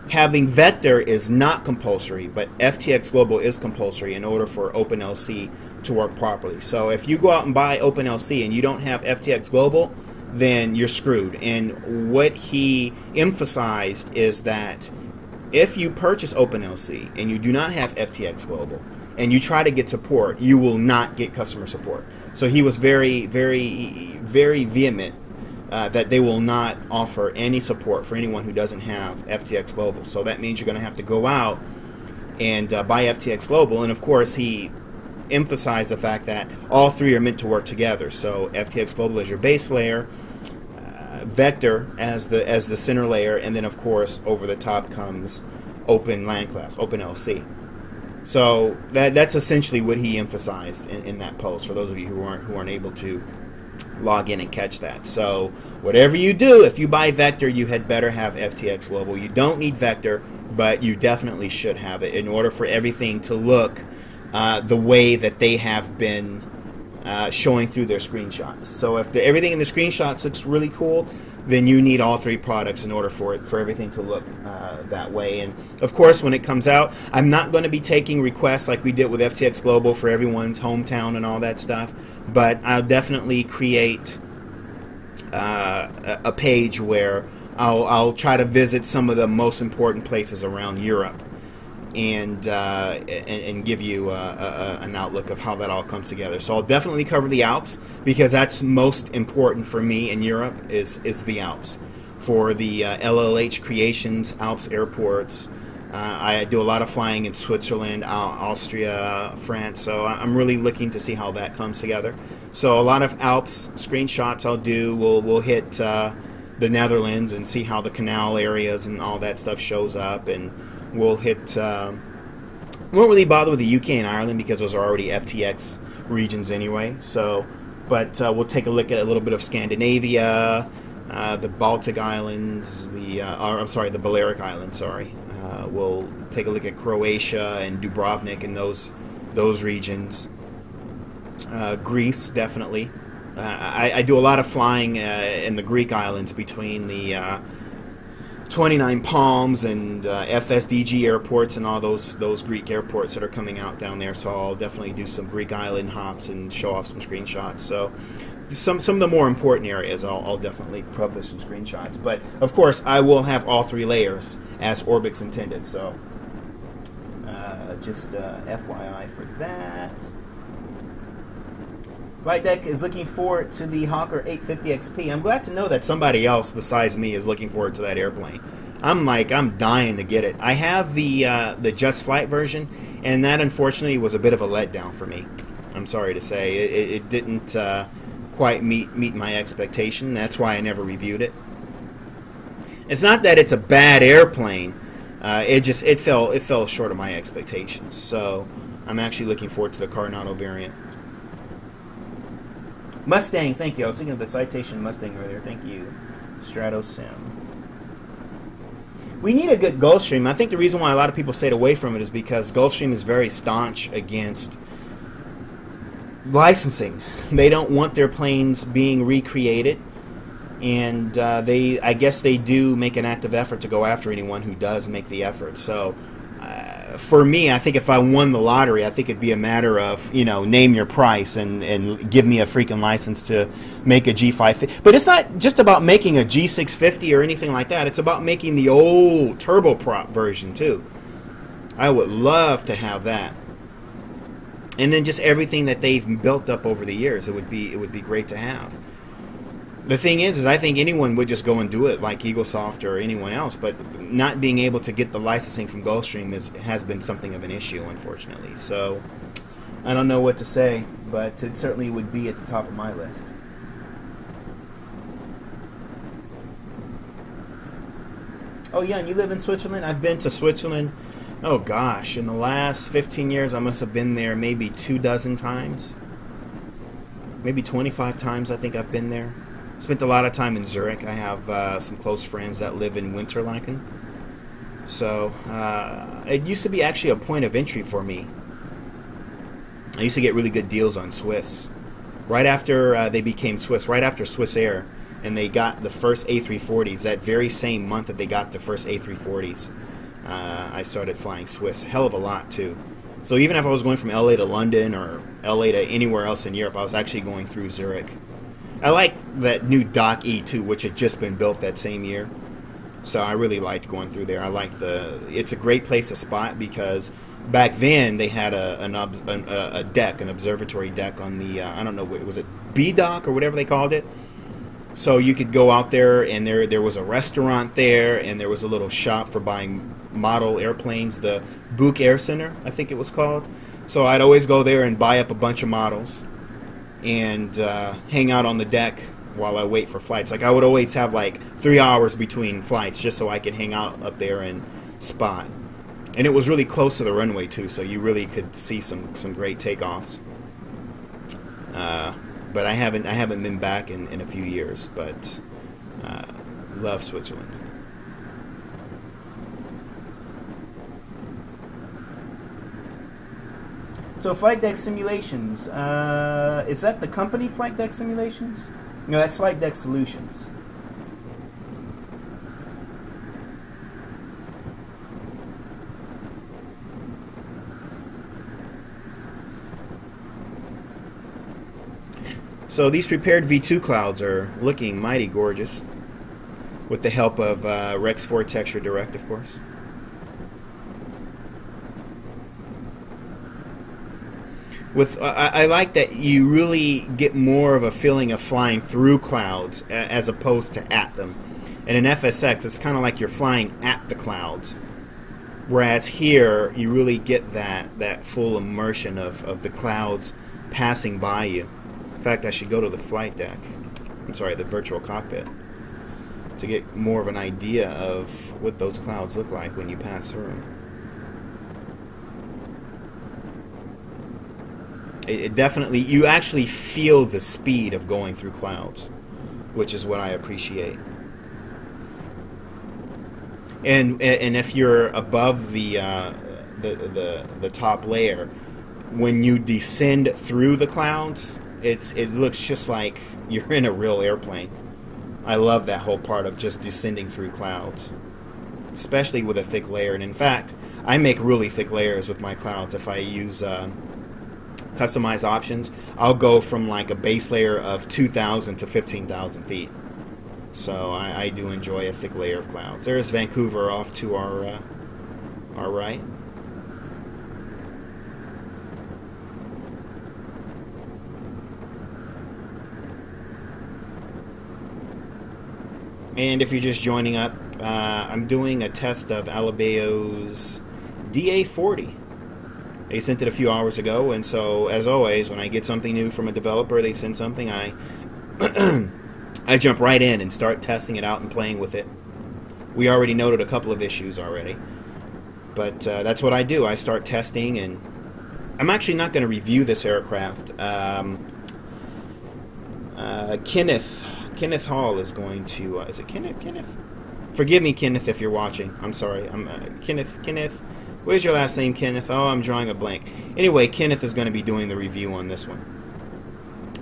Having Vector is not compulsory, but FTX Global is compulsory in order for OpenLC to work properly. So if you go out and buy OpenLC and you don't have FTX Global, then you're screwed. And what he emphasized is that if you purchase OpenLC and you do not have FTX Global and you try to get support, you will not get customer support. So he was very, very, very vehement that they will not offer any support for anyone who doesn't have FTX Global. So that means you're going to have to go out and buy FTX Global. And of course, he emphasized the fact that all three are meant to work together. So FTX Global is your base layer, Vector as the center layer, and then of course over the top comes Open LAN class, OpenLC. So that's essentially what he emphasized in that post. For those of you who aren't able to log in and catch that. So whatever you do, if you buy Vector, you had better have FTX Global. You don't need Vector, but you definitely should have it in order for everything to look the way that they have been showing through their screenshots. So if everything in the screenshots looks really cool, then you need all three products in order for everything to look that way. And of course, when it comes out, I'm not going to be taking requests like we did with FTX Global for everyone's hometown and all that stuff, but I'll definitely create a page where I'll try to visit some of the most important places around Europe and give you an outlook of how that all comes together. So I'll definitely cover the Alps because that's most important for me in Europe is the Alps. For the LLH Creations Alps airports, I do a lot of flying in Switzerland, Austria, France, so I'm really looking to see how that comes together. So a lot of Alps screenshots I'll do. We'll hit the Netherlands and see how the canal areas and all that stuff shows up, and we'll hit, won't really bother with the UK and Ireland because those are already FTX regions anyway. So, but we'll take a look at a little bit of Scandinavia, the Baltic Islands, the Balearic Islands. Sorry, we'll take a look at Croatia and Dubrovnik and those regions. Greece, definitely. I do a lot of flying in the Greek islands between the 29 Palms and FSDG airports and all those Greek airports that are coming out down there. So I'll definitely do some Greek island hops and show off some screenshots. So some of the more important areas I'll definitely publish some screenshots. But of course I will have all three layers as Orbix intended. So just FYI for that. Flight Deck is looking forward to the Hawker 850 XP. I'm glad to know that somebody else besides me is looking forward to that airplane. I'm dying to get it. I have the Just Flight version, and that unfortunately was a bit of a letdown for me. I'm sorry to say. It didn't quite meet my expectation. That's why I never reviewed it. It's not that it's a bad airplane. It fell short of my expectations. So I'm actually looking forward to the Coronado variant. Mustang, thank you. I was thinking of the Citation Mustang earlier. Thank you, StratoSim. We need a good Gulfstream. I think the reason why a lot of people stayed away from it is because Gulfstream is very staunch against licensing. They don't want their planes being recreated, and I guess they do make an active effort to go after anyone who does make the effort. So for me, I think if I won the lottery, I think it'd be a matter of, name your price and give me a freaking license to make a G550. But it's not just about making a G650 or anything like that. It's about making the old turboprop version too. I would love to have that. And then just everything that they've built up over the years, it would be great to have. The thing is I think anyone would just go and do it like Eaglesoft or anyone else, but not being able to get the licensing from Gulfstream has been something of an issue, unfortunately. So I don't know what to say, but it certainly would be at the top of my list. Oh yeah, and you live in Switzerland? I've been to Switzerland, oh gosh, in the last 15 years I must have been there maybe 24 times. Maybe 25 times I think I've been there. Spent a lot of time in Zurich. I have some close friends that live in Winterlaken. So it used to be actually a point of entry for me. I used to get really good deals on Swiss. Right after they became Swiss, right after Swiss Air, and they got the first A340s, that very same month that they got the first A340s, I started flying Swiss. A hell of a lot, too. So even if I was going from LA to London or LA to anywhere else in Europe, I was actually going through Zurich. I liked that new Dock E2, which had just been built that same year. So I really liked going through there. I liked it's a great place to spot because back then they had a deck, an observatory deck on the, I don't know, was it B Dock or whatever they called it? So you could go out there, and there was a restaurant there, and there was a little shop for buying model airplanes, the Book Air Center, I think it was called. So I'd always go there and buy up a bunch of models and hang out on the deck while I wait for flights. Like I would always have like 3 hours between flights just so I could hang out up there and spot. And it was really close to the runway too, so you really could see some great takeoffs. But I haven't been back in a few years, but love Switzerland. So Flight Deck Simulations, is that the company Flight Deck Simulations? No, that's Flight Deck Solutions. So these prepared V2 clouds are looking mighty gorgeous, with the help of Rex 4 Texture Direct, of course. I like that you really get more of a feeling of flying through clouds as opposed to at them. And in FSX, it's kind of like you're flying at the clouds, whereas here you really get that full immersion of the clouds passing by you. In fact, I should go to the flight deck. I'm sorry, the virtual cockpit, to get more of an idea of what those clouds look like when you pass through. It definitely, you actually feel the speed of going through clouds, which is what I appreciate. And if you're above the top layer, when you descend through the clouds, it looks just like you're in a real airplane. I love that whole part of just descending through clouds, especially with a thick layer. And in fact, I make really thick layers with my clouds. If I use customized options, I'll go from like a base layer of 2,000 to 15,000 feet. So I do enjoy a thick layer of clouds. There's Vancouver off to our right. And if you're just joining up, I'm doing a test of Alabeo's DA40. They sent it a few hours ago, and so, as always, when I get something new from a developer, they send something, I jump right in and start testing it out and playing with it. We already noted a couple of issues already, but that's what I do. I start testing, and I'm actually not going to review this aircraft. Kenneth Hall is going to... is it Kenneth? Forgive me, Kenneth, if you're watching. I'm sorry. Kenneth... What is your last name, Kenneth? Oh, I'm drawing a blank. Anyway, Kenneth is going to be doing the review on this one.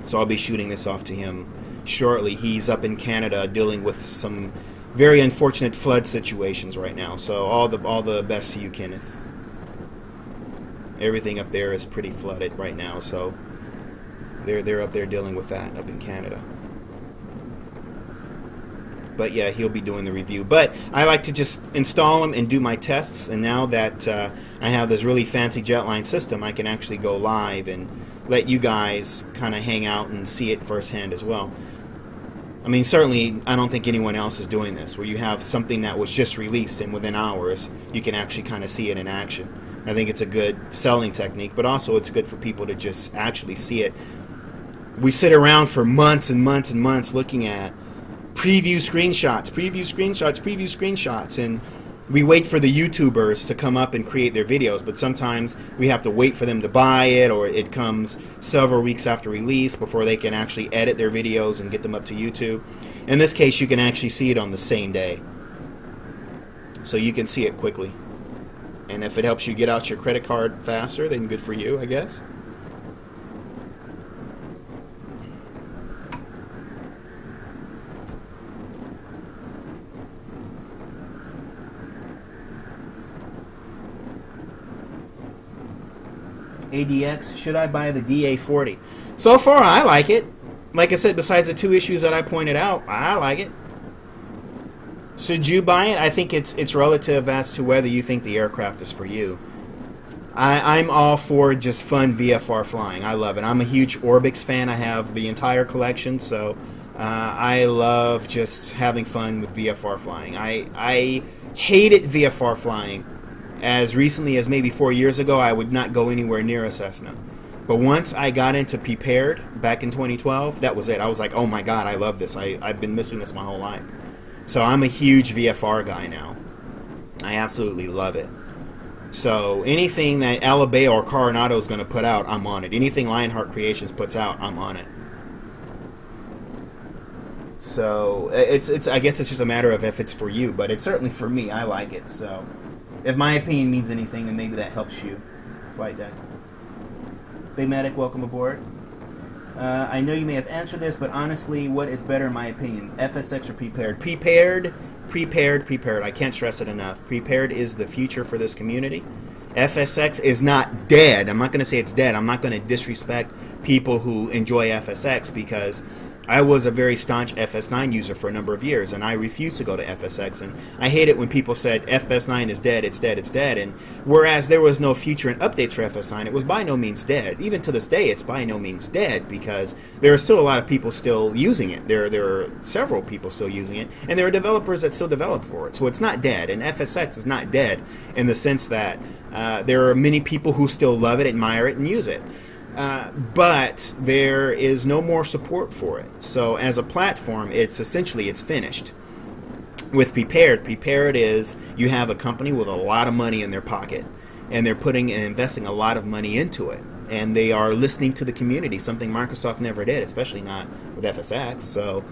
So I'll be shooting this off to him shortly. He's up in Canada dealing with some very unfortunate flood situations right now. So all the best to you, Kenneth. Everything up there is pretty flooded right now, so they're up there dealing with that up in Canada. But yeah, he'll be doing the review. But I like to just install them and do my tests. And now that I have this really fancy Jetline system, I can actually go live and let you guys kind of hang out and see it firsthand as well. I mean, certainly, I don't think anyone else is doing this, where you have something that was just released and within hours, you can actually kind of see it in action. I think it's a good selling technique, but also it's good for people to just actually see it. We sit around for months and months and months looking at preview screenshots, and we wait for the YouTubers to come up and create their videos, but sometimes we have to wait for them to buy it, or it comes several weeks after release before they can actually edit their videos and get them up to YouTube. In this case, you can actually see it on the same day, so you can see it quickly. And if it helps you get out your credit card faster, then good for you, I guess. ADX, should I buy the DA40? So far, I like it. Like I said, besides the 2 issues that I pointed out, I like it. Should you buy it? I think it's relative as to whether you think the aircraft is for you. I'm all for just fun VFR flying. I love it. I'm a huge Orbix fan. I have the entire collection, so I love just having fun with VFR flying. I hated VFR flying. As recently as maybe 4 years ago, I would not go anywhere near a Cessna. But once I got into Prepared back in 2012, that was it. I was like, oh my God, I love this. I've been missing this my whole life. So I'm a huge VFR guy now. I absolutely love it. So anything that Alabeo or Coronado is going to put out, I'm on it. Anything Lionheart Creations puts out, I'm on it. So I guess it's just a matter of if it's for you, but it's certainly for me. I like it. So if my opinion means anything, then maybe that helps you. Flight deck. Big Medic, welcome aboard. I know you may have answered this, but honestly, what is better in my opinion? FSX or Prepared? Prepared. I can't stress it enough. Prepared is the future for this community. FSX is not dead. I'm not going to say it's dead. I'm not going to disrespect people who enjoy FSX, because I was a very staunch FS9 user for a number of years, and I refused to go to FSX, and I hate it when people said FS9 is dead, it's dead, it's dead, and whereas there was no future and updates for FS9, it was by no means dead. Even to this day, it's by no means dead, because there are still a lot of people still using it. There are several people still using it, and there are developers that still develop for it, so it's not dead, and FSX is not dead in the sense that there are many people who still love it, admire it, and use it. But there is no more support for it. So as a platform, it's finished. With Prepared is you have a company with a lot of money in their pocket, and they're putting and investing a lot of money into it, and they are listening to the community, something Microsoft never did, especially not with FSX. So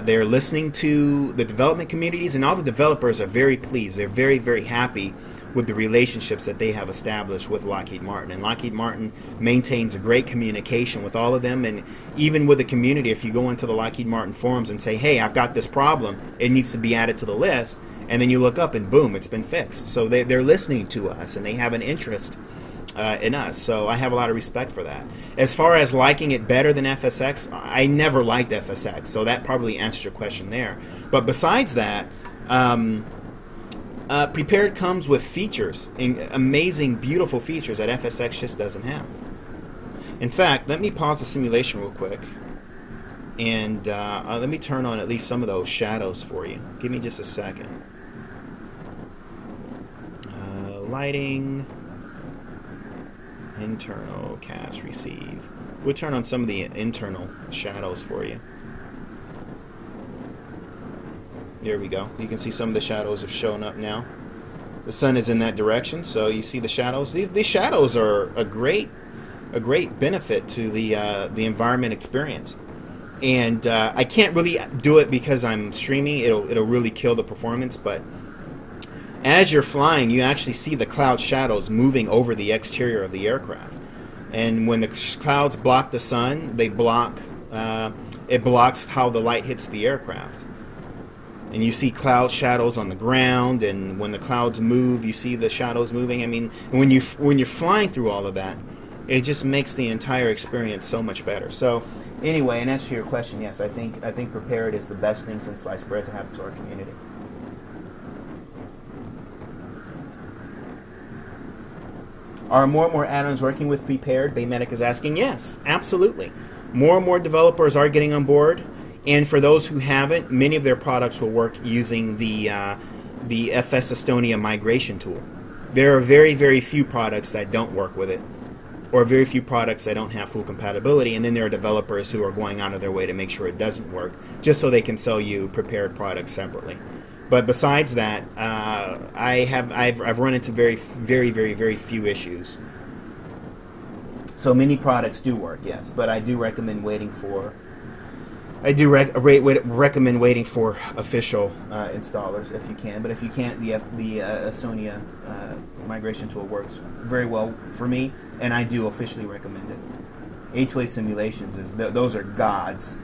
they're listening to the development communities, and all the developers are very pleased. They're very, very happy with the relationships that they have established with Lockheed Martin. And Lockheed Martin maintains a great communication with all of them, and even with the community, if you go into the Lockheed Martin forums and say, hey, I've got this problem, it needs to be added to the list, and then you look up and boom, it's been fixed. So they're listening to us, and they have an interest in us. So I have a lot of respect for that. As far as liking it better than FSX, I never liked FSX, so that probably answers your question there. But besides that, Prepared comes with features, amazing, beautiful features that FSX just doesn't have. In fact, let me pause the simulation real quick, and let me turn on at least some of those shadows for you. Give me just a second. Lighting, internal, cast, receive. We'll turn on some of the internal shadows for you. There we go. You can see some of the shadows are showing up now. The sun is in that direction, so you see the shadows. These shadows are a great benefit to the environment experience. And I can't really do it because I'm streaming. It'll really kill the performance. But as you're flying, you actually see the cloud shadows moving over the exterior of the aircraft. And when the clouds block the sun, it blocks how the light hits the aircraft. And you see cloud shadows on the ground, and when the clouds move, you see the shadows moving. I mean, when you're flying through all of that, it just makes the entire experience so much better. So, Anyway, in answer to your question, yes, I think Prepared is the best thing since sliced bread to happen to our community. Are more and more add-ons working with Prepared? Baymedic is asking. yes, absolutely. More and more developers are getting on board. And for those who haven't, many of their products will work using the FS Estonia migration tool. There are very, very few products that don't work with it, or very few products that don't have full compatibility, and then there are developers who are going out of their way to make sure it doesn't work, just so they can sell you Prepared products separately. But besides that, I've run into very few issues. So many products do work, yes, but I do recommend waiting for. Recommend waiting for official Installers if you can, but if you can't, the Sonia migration tool works very well for me, and I do officially recommend it. A2A simulations those are gods,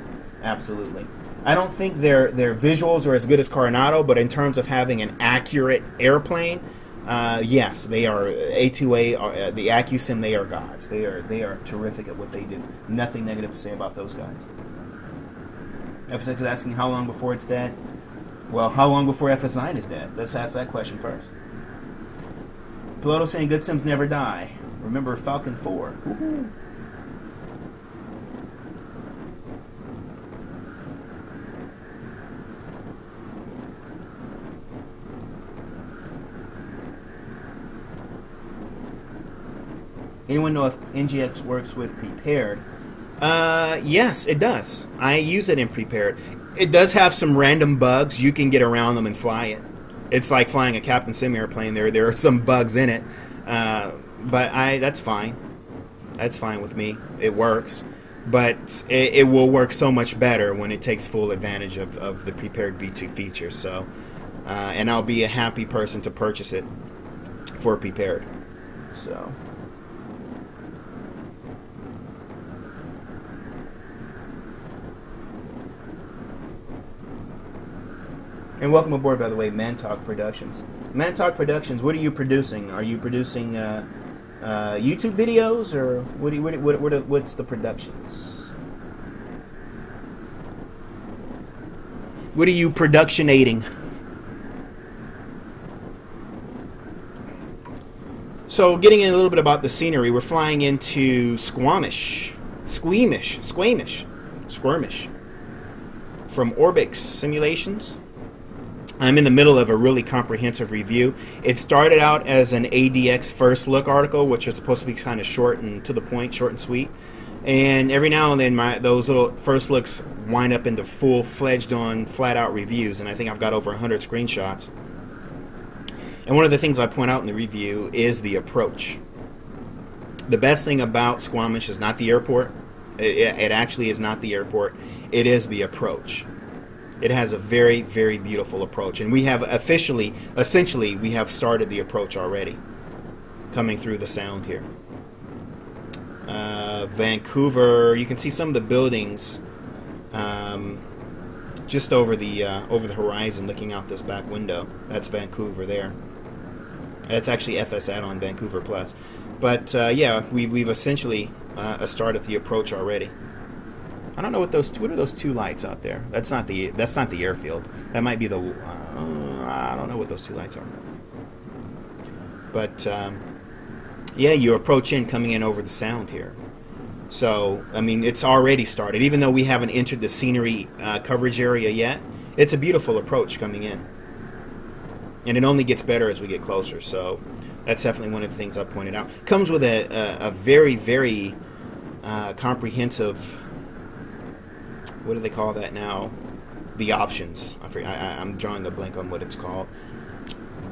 absolutely. I don't think their visuals are as good as Coronado, but in terms of having an accurate airplane, yes, they are. A2A, the AccuSim, they are gods. They are terrific at what they do. Nothing negative to say about those guys. FSX is asking how long before it's dead. Well, how long before FS9 is dead? Let's ask that question first. Piloto saying good sims never die. Remember Falcon 4. Woohoo. Anyone know if NGX works with Prepared? Yes, it does. I use it in Prepared. It does have some random bugs. You can get around them and fly it. It's like flying a Captain Sim airplane. There are some bugs in it, but that's fine. That's fine with me. It works, but it will work so much better when it takes full advantage of the Prepared V2 features. So, and I'll be a happy person to purchase it for Prepared. So. And welcome aboard, by the way, Mantalk Productions. Mantalk Productions, what are you producing? Are you producing YouTube videos, or what's the productions? What are you productionating? So, getting in a little bit about the scenery, we're flying into Squamish from Orbix Simulations. I'm in the middle of a really comprehensive review. It started out as an ADX first look article, which is supposed to be kind of short and to the point, short and sweet. And every now and then, those little first looks wind up into full-fledged on flat-out reviews, and I think I've got over 100 screenshots. And one of the things I point out in the review is the approach. The best thing about Squamish is not the airport. It actually is not the airport. It is the approach. It has a very, very beautiful approach, and we have essentially, we have started the approach already, coming through the sound here. Vancouver, you can see some of the buildings just over the horizon, looking out this back window. That's Vancouver there. That's actually FS add-on Vancouver Plus, but yeah, we've essentially started the approach already. I don't know what are those two lights out there? That's not the airfield. That might be the. I don't know what those two lights are. But yeah, you approach in coming in over the sound here. So I mean, it's already started. Even though we haven't entered the scenery coverage area yet, it's a beautiful approach coming in, and it only gets better as we get closer. So that's definitely one of the things I pointed out. Comes with a very, very comprehensive. What do they call that now? The options. I'm drawing a blank on what it's called.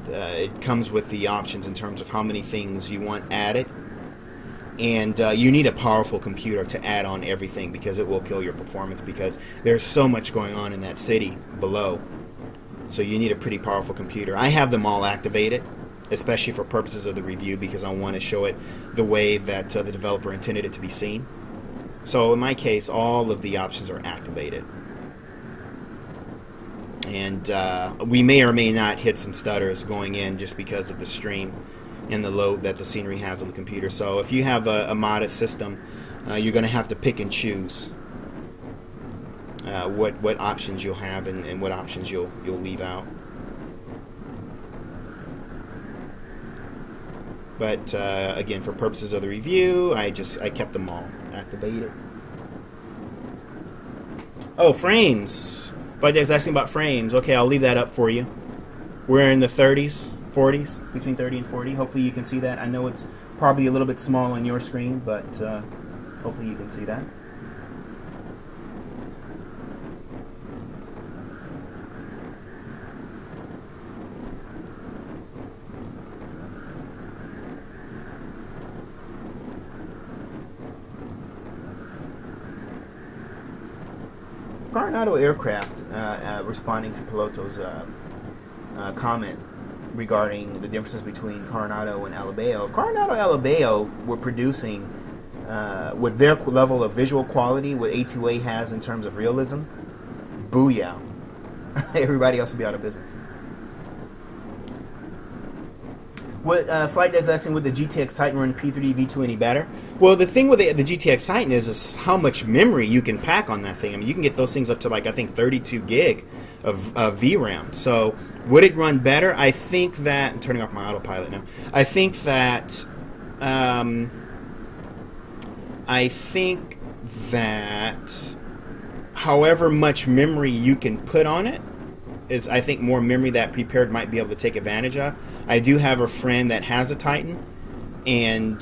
It comes with the options in terms of how many things you want added. And you need a powerful computer to add on everything, because it will kill your performance, because there's so much going on in that city below. So you need a pretty powerful computer. I have them all activated, especially for purposes of the review, because I want to show it the way that the developer intended it to be seen. So in my case, all of the options are activated. And we may or may not hit some stutters going in just because of the stream and the load that the scenery has on the computer. So if you have a modest system, you're going to have to pick and choose what options you'll have and what options you'll leave out. But again, for purposes of the review, I kept them all activated. Oh, frames. Budget's asking about frames. Okay, I'll leave that up for you. We're in the 30s, 40s, between 30 and 40. Hopefully you can see that. I know it's probably a little bit small on your screen, but hopefully you can see that. Coronado Aircraft, responding to Piloto's comment regarding the differences between Coronado and Alabeo. If Coronado and Alabeo were producing with their level of visual quality, what A2A has in terms of realism, booyah. Everybody else would be out of business. What Flight Deck's asking, would the GTX Titan run P3D V2 any better? Well, the thing with the GTX Titan is how much memory you can pack on that thing. I mean, you can get those things up to, like, I think 32 gig of VRAM. So would it run better? I think that, I'm turning off my autopilot now. I think that however much memory you can put on it is, I think, more memory that Prepared might be able to take advantage of. I do have a friend that has a Titan, and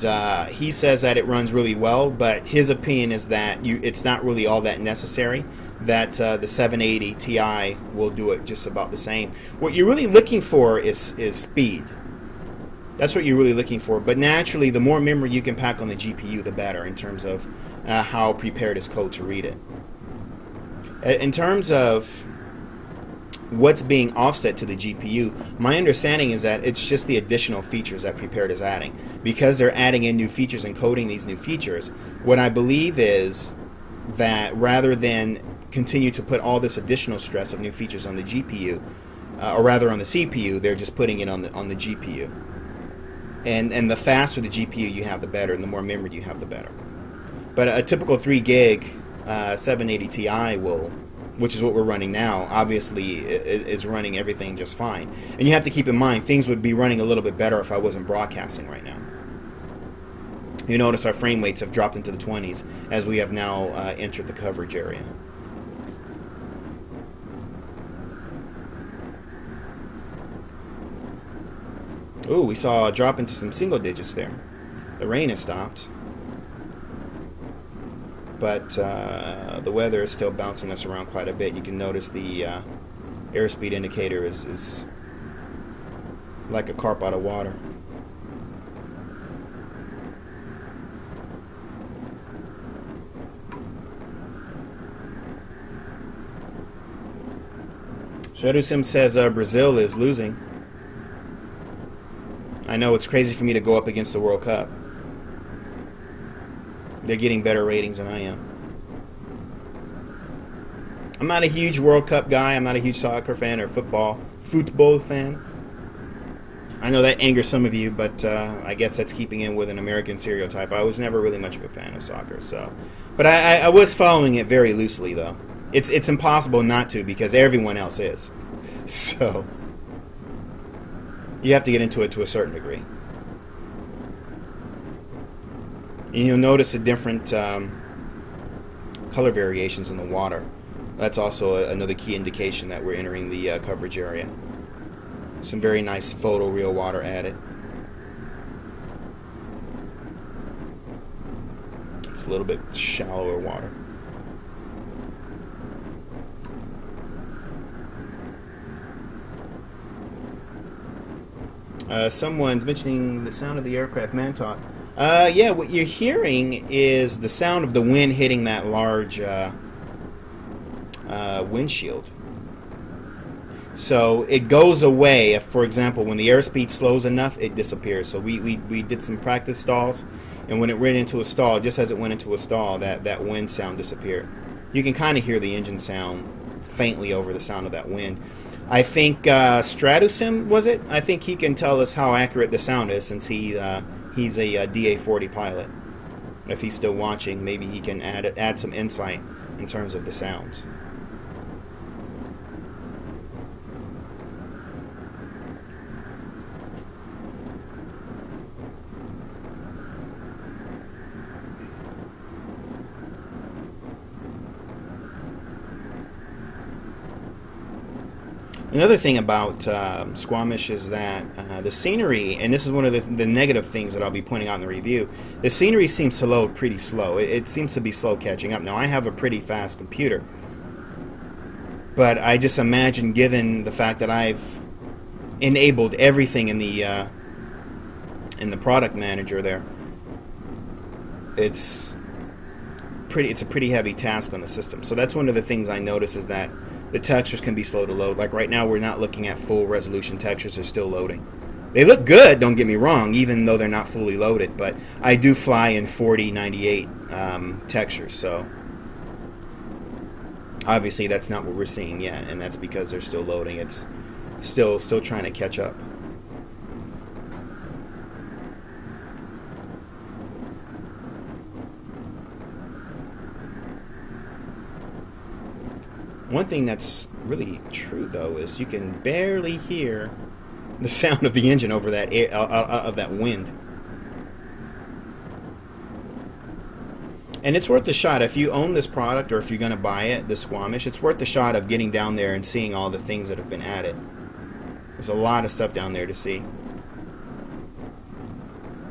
he says that it runs really well, but his opinion is that it's not really all that necessary, that the 780 Ti will do it just about the same. What you're really looking for is speed. That's what you're really looking for, but naturally, the more memory you can pack on the GPU, the better in terms of how Prepared is code to read it. In terms of what's being offset to the GPU, my understanding is that it's just the additional features that Prepared is adding. Because they're adding in new features and coding these new features, what I believe is that rather than continue to put all this additional stress of new features on the GPU, or rather on the CPU, they're just putting it on the GPU. And the faster the GPU you have, the better, and the more memory you have, the better. But a typical 3 gig 780 Ti will, which is what we're running now, obviously is running everything just fine. And you have to keep in mind, things would be running a little bit better if I wasn't broadcasting right now. You notice our frame rates have dropped into the 20s as we have now entered the coverage area. Ooh, we saw a drop into some single digits there. The rain has stopped, but the weather is still bouncing us around quite a bit. You can notice the airspeed indicator is like a carp out of water. Shadow Sim says Brazil is losing. I know it's crazy for me to go up against the World Cup. They're getting better ratings than I am. I'm not a huge World Cup guy. I'm not a huge soccer fan or football fan. I know that angers some of you, but I guess that's keeping in with an American stereotype. I was never really much of a fan of soccer, so. But I was following it very loosely, though. It's impossible not to because everyone else is. So you have to get into it to a certain degree. And you'll notice the different color variations in the water. That's also another key indication that we're entering the coverage area. Some very nice photo real water added. It's a little bit shallower water. Someone's mentioning the sound of the aircraft. Man talk. Yeah, what you're hearing is the sound of the wind hitting that large windshield. So it goes away if, for example, when the airspeed slows enough, it disappears. So we did some practice stalls, and when it went into a stall, just as it went into a stall, that wind sound disappeared. You can kind of hear the engine sound faintly over the sound of that wind. I think Stratusim, was it? I think he can tell us how accurate the sound is since he's a DA40 pilot. If he's still watching, maybe he can add some insight in terms of the sounds. Another thing about Squamish is that the scenery, and this is one of the negative things that I'll be pointing out in the review, the scenery seems to load pretty slow. It seems to be slow catching up. Now, I have a pretty fast computer, but I just imagine, given the fact that I've enabled everything in the product manager there, it's it's a pretty heavy task on the system. So that's one of the things I notice, is that the textures can be slow to load. Like right now, we're not looking at full resolution textures; they're still loading. They look good, don't get me wrong, even though they're not fully loaded. But I do fly in 4098 textures, so obviously that's not what we're seeing yet, and that's because they're still loading. It's still trying to catch up. One thing that's really true, though, is you can barely hear the sound of the engine over that air, of that wind. And it's worth the shot. If you own this product, or if you're going to buy it, the Squamish, it's worth the shot of getting down there and seeing all the things that have been added. There's a lot of stuff down there to see.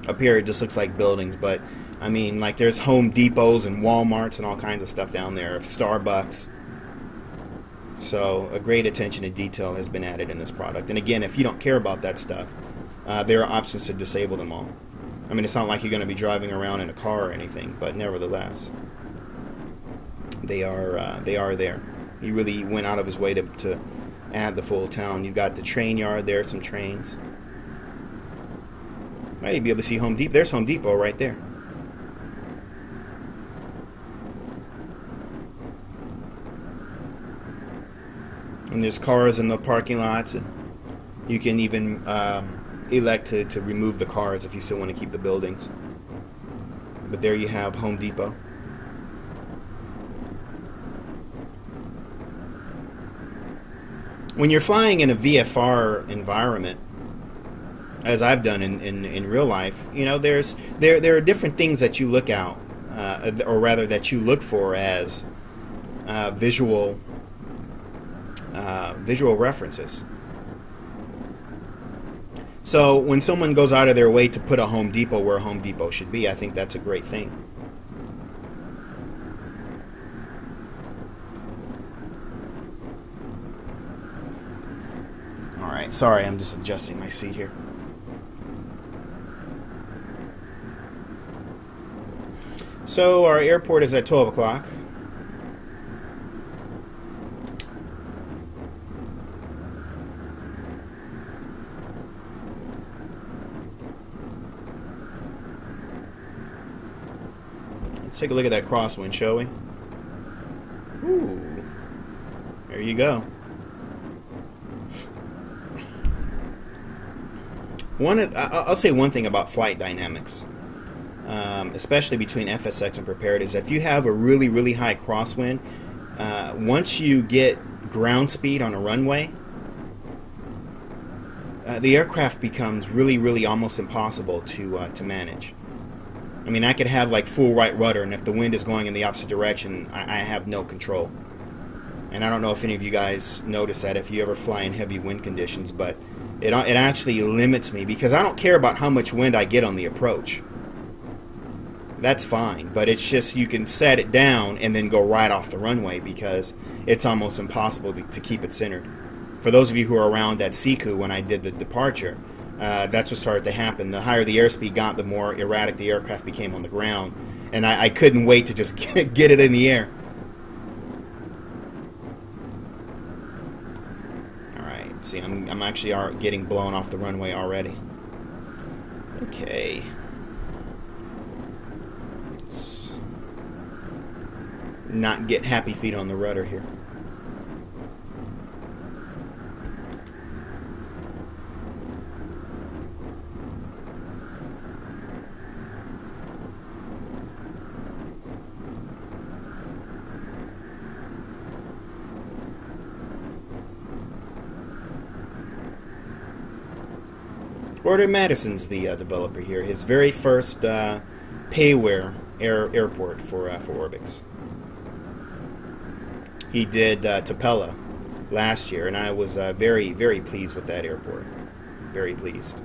Up here, it just looks like buildings, but I mean, like, there's Home Depots and Walmarts and all kinds of stuff down there, Starbucks. So a great attention to detail has been added in this product. And again, if you don't care about that stuff, there are options to disable them all. I mean, it's not like you're going to be driving around in a car or anything, but nevertheless, they are there. He really went out of his way to add the full town. You've got the train yard there, some trains. Might even be able to see Home Depot. There's Home Depot right there. And there's cars in the parking lots, and you can even elect to remove the cars if you still want to keep the buildings. But there you have Home Depot. When you're flying in a VFR environment, as I've done in real life, you know, there are different things that you look out, or rather that you look for as visual references. So when someone goes out of their way to put a Home Depot where a Home Depot should be, I think that's a great thing. Alright, sorry, I'm just adjusting my seat here. So our airport is at 12 o'clock. Let's take a look at that crosswind, shall we? Ooh, there you go. I'll say one thing about flight dynamics, especially between FSX and prepared, is if you have a really, really high crosswind, once you get ground speed on a runway, the aircraft becomes really, really almost impossible to manage. I mean, I could have like full right rudder, and if the wind is going in the opposite direction, I have no control. And I don't know if any of you guys notice that if you ever fly in heavy wind conditions, but it actually limits me, because I don't care about how much wind I get on the approach. That's fine, but it's just you can set it down and then go right off the runway, because it's almost impossible to keep it centered. For those of you who are around at Siku when I did the departure, that's what started to happen. The higher the airspeed got, the more erratic the aircraft became on the ground, and I couldn't wait to just get it in the air. Alright, see, I'm actually getting blown off the runway already. Okay. Let's not get happy feet on the rudder here. Gordon Madison's the developer here. His very first payware airport for Orbix. He did Tapella last year, and I was very, very pleased with that airport. Very pleased.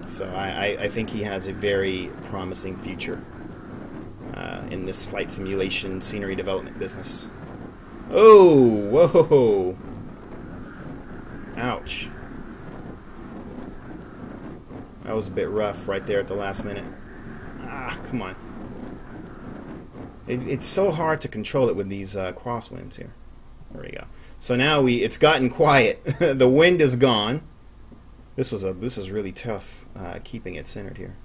So I think he has a very promising future in this flight simulation scenery development business. Oh, whoa. Ouch. That was a bit rough right there at the last minute. Ah, come on. It's so hard to control it with these crosswinds here. There we go. So now it's gotten quiet. The wind is gone. This is really tough keeping it centered here.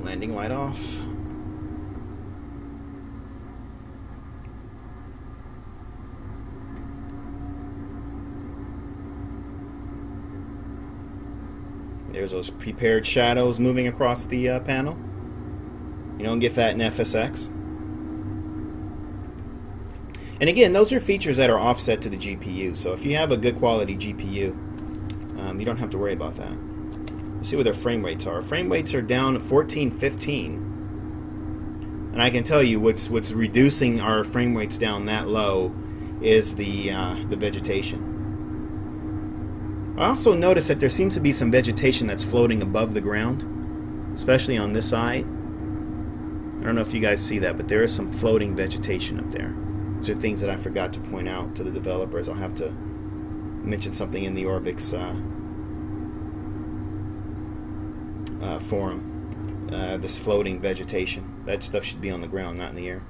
Landing light off. There's those prepared shadows moving across the panel. You don't get that in FSX. And again, those are features that are offset to the GPU. So if you have a good quality GPU, you don't have to worry about that. Let's see what their frame rates are. Frame rates are down 14, 15. And I can tell you what's reducing our frame rates down that low is the vegetation. I also noticed that there seems to be some vegetation that's floating above the ground, especially on this side. I don't know if you guys see that, but there is some floating vegetation up there. These are things that I forgot to point out to the developers. I'll have to mention something in the Orbix forum. This floating vegetation. That stuff should be on the ground, not in the air.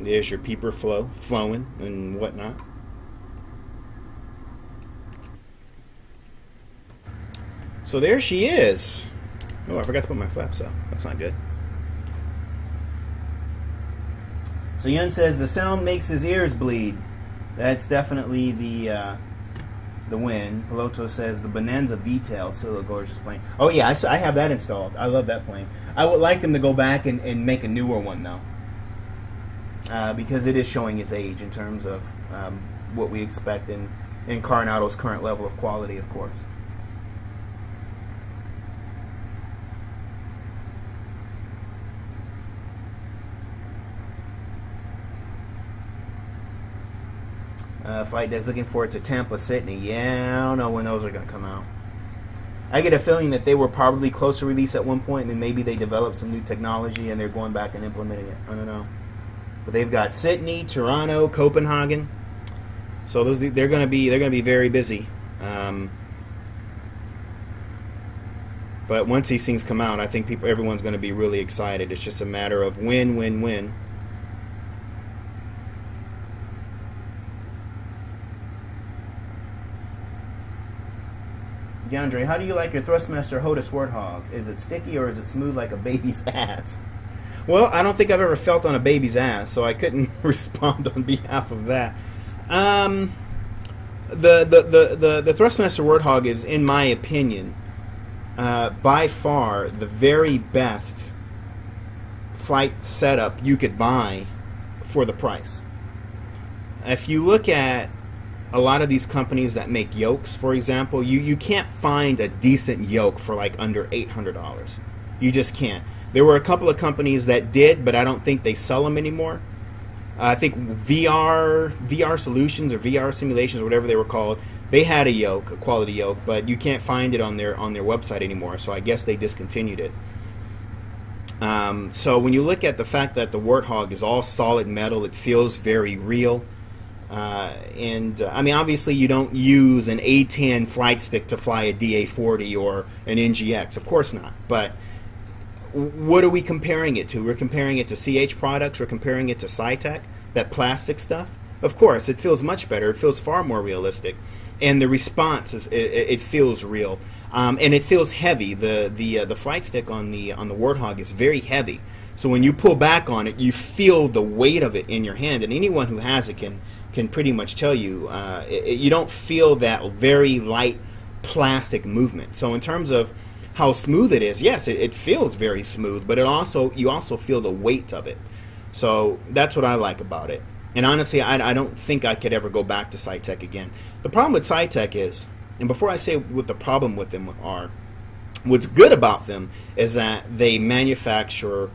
There's your peeper flowing and whatnot. So there she is. Oh, I forgot to put my flaps up. That's not good. So Yun says the sound makes his ears bleed. That's definitely the wind. Piloto says the Bonanza V-Tail, still a gorgeous plane. Oh yeah, I have that installed. I love that plane. I would like them to go back and make a newer one though. Because it is showing its age in terms of what we expect in Coronado's current level of quality, of course. Flight deck's looking forward to Tampa, Sydney. Yeah, I don't know when those are going to come out. I get a feeling that they were probably close to release at one point, and then maybe they developed some new technology and they're going back and implementing it. I don't know. But they've got Sydney, Toronto, Copenhagen. So they're going to be very busy. But once these things come out, I think everyone's going to be really excited. It's just a matter of when. DeAndre, how do you like your Thrustmaster HOTAS Warthog? Is it sticky or is it smooth like a baby's ass? Well, I don't think I've ever felt on a baby's ass, so I couldn't respond on behalf of that. The Thrustmaster Warthog is, in my opinion, by far the very best flight setup you could buy for the price. If you look at a lot of these companies that make yokes, for example, you can't find a decent yoke for like under $800. You just can't. There were a couple of companies that did, but I don't think they sell them anymore. I think VR Solutions or VR Simulations or whatever they were called, they had a yoke, a quality yoke, but you can't find it on their website anymore. So I guess they discontinued it. So when you look at the fact that the Warthog is all solid metal, it feels very real. I mean, obviously you don't use an A10 flight stick to fly a DA40 or an NGX, of course not. But what are we comparing it to? We're comparing it to CH products. We're comparing it to SciTech, that plastic stuff. Of course, it feels much better. It feels far more realistic, and the response is it feels real, and it feels heavy. The flight stick on the Warthog is very heavy. So when you pull back on it, you feel the weight of it in your hand, and anyone who has it can pretty much tell you you don't feel that very light plastic movement. So in terms of how smooth it is, yes, it feels very smooth, but you also feel the weight of it. So that's what I like about it. And honestly, I don't think I could ever go back to Cytec again. The problem with Cytec is, and before I say what the problem with them are, what's good about them is that they manufacture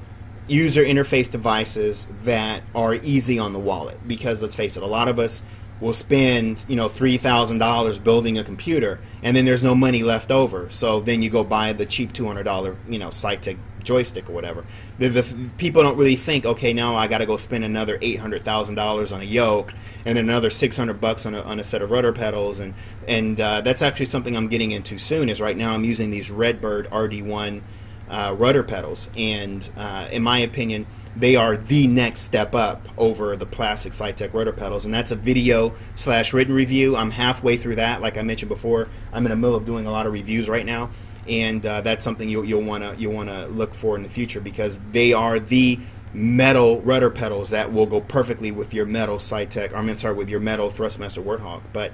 user interface devices that are easy on the wallet. Because let's face it, a lot of us will spend $3,000 building a computer, and then there's no money left over. So then you go buy the cheap $200 Cytec joystick or whatever. The people don't really think, okay, now I got to go spend another $800,000 on a yoke and another $600 on a set of rudder pedals, and that's actually something I'm getting into soon. Is right now I'm using these Redbird RD1 rudder pedals, and in my opinion, they are the next step up over the plastic Cytec rudder pedals, and that's a video/written review. I'm halfway through that. Like I mentioned before, I'm in the middle of doing a lot of reviews right now, and that's something you'll wanna look for in the future, because they are the metal rudder pedals that will go perfectly with your metal Cytec. With your metal Thrustmaster Warthog. But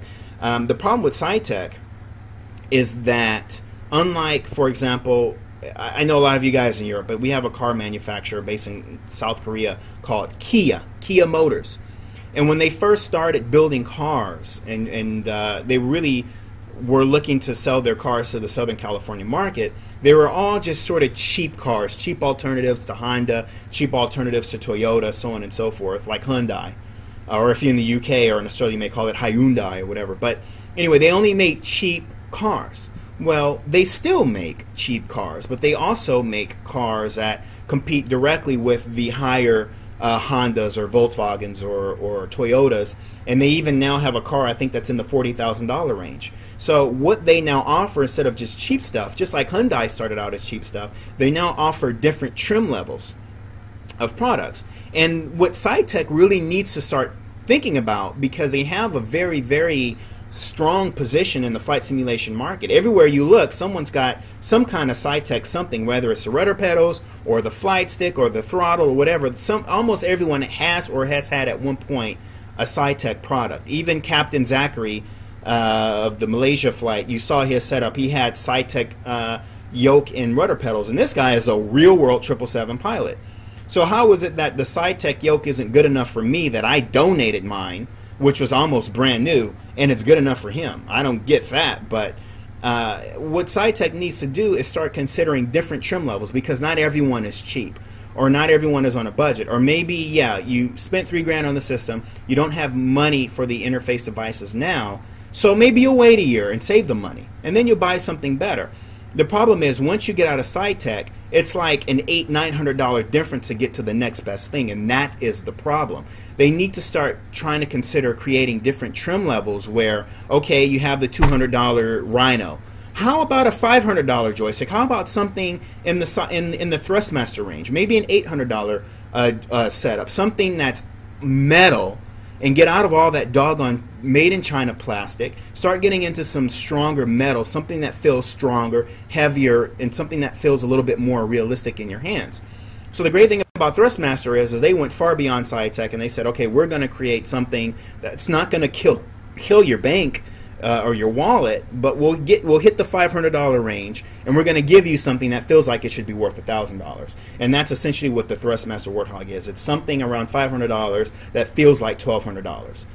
the problem with Cytec is that, unlike, for example, I know a lot of you guys in Europe, but we have a car manufacturer based in South Korea called Kia Motors. And when they first started building cars, and they really were looking to sell their cars to the Southern California market, they were all just sort of cheap cars, cheap alternatives to Honda, cheap alternatives to Toyota, so on and so forth, like Hyundai. Or if you're in the UK or in Australia, you may call it Hyundai or whatever. But anyway, they only made cheap cars. Well, they still make cheap cars, but they also make cars that compete directly with the higher Hondas or Volkswagens or Toyotas, and they even now have a car, I think, that's in the $40,000 range. So what they now offer, instead of just cheap stuff, just like Hyundai started out as cheap stuff, they now offer different trim levels of products. And what Cytec really needs to start thinking about, because they have a very, very strong position in the flight simulation market. Everywhere you look, someone's got some kind of Cytec something, whether it's the rudder pedals or the flight stick or the throttle or whatever. Almost everyone has or has had at one point a Cytec product. Even Captain Zachary of the Malaysia flight, you saw his setup. He had Cytec yoke and rudder pedals, and this guy is a real-world 777 pilot. So how is it that the Cytec yoke isn't good enough for me, that I donated mine, which was almost brand new, and it's good enough for him? I don't get that. But what Cytec needs to do is start considering different trim levels, because not everyone is cheap, or not everyone is on a budget, or maybe, yeah, you spent $3,000 on the system, you don't have money for the interface devices now, so maybe you'll wait a year and save the money, and then you'll buy something better. The problem is, once you get out of Cytec, it's like an $800–900 difference to get to the next best thing, and that is the problem. They need to start trying to consider creating different trim levels where, okay, you have the $200 Rhino. How about a $500 joystick? How about something in the Thrustmaster range? Maybe an $800 setup, something that's metal, and get out of all that doggone made-in-China plastic. Start getting into some stronger metal, something that feels stronger, heavier, and something that feels a little bit more realistic in your hands. So the great thing about Thrustmaster is they went far beyond Cytec, and they said, okay, we're going to create something that's not going to kill your bank or your wallet, but we'll hit the $500 range, and we're going to give you something that feels like it should be worth $1,000. And that's essentially what the Thrustmaster Warthog is. It's something around $500 that feels like $1,200.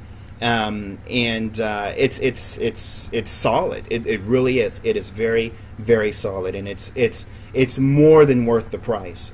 It's solid. It really is. It is very, very solid, and it's more than worth the price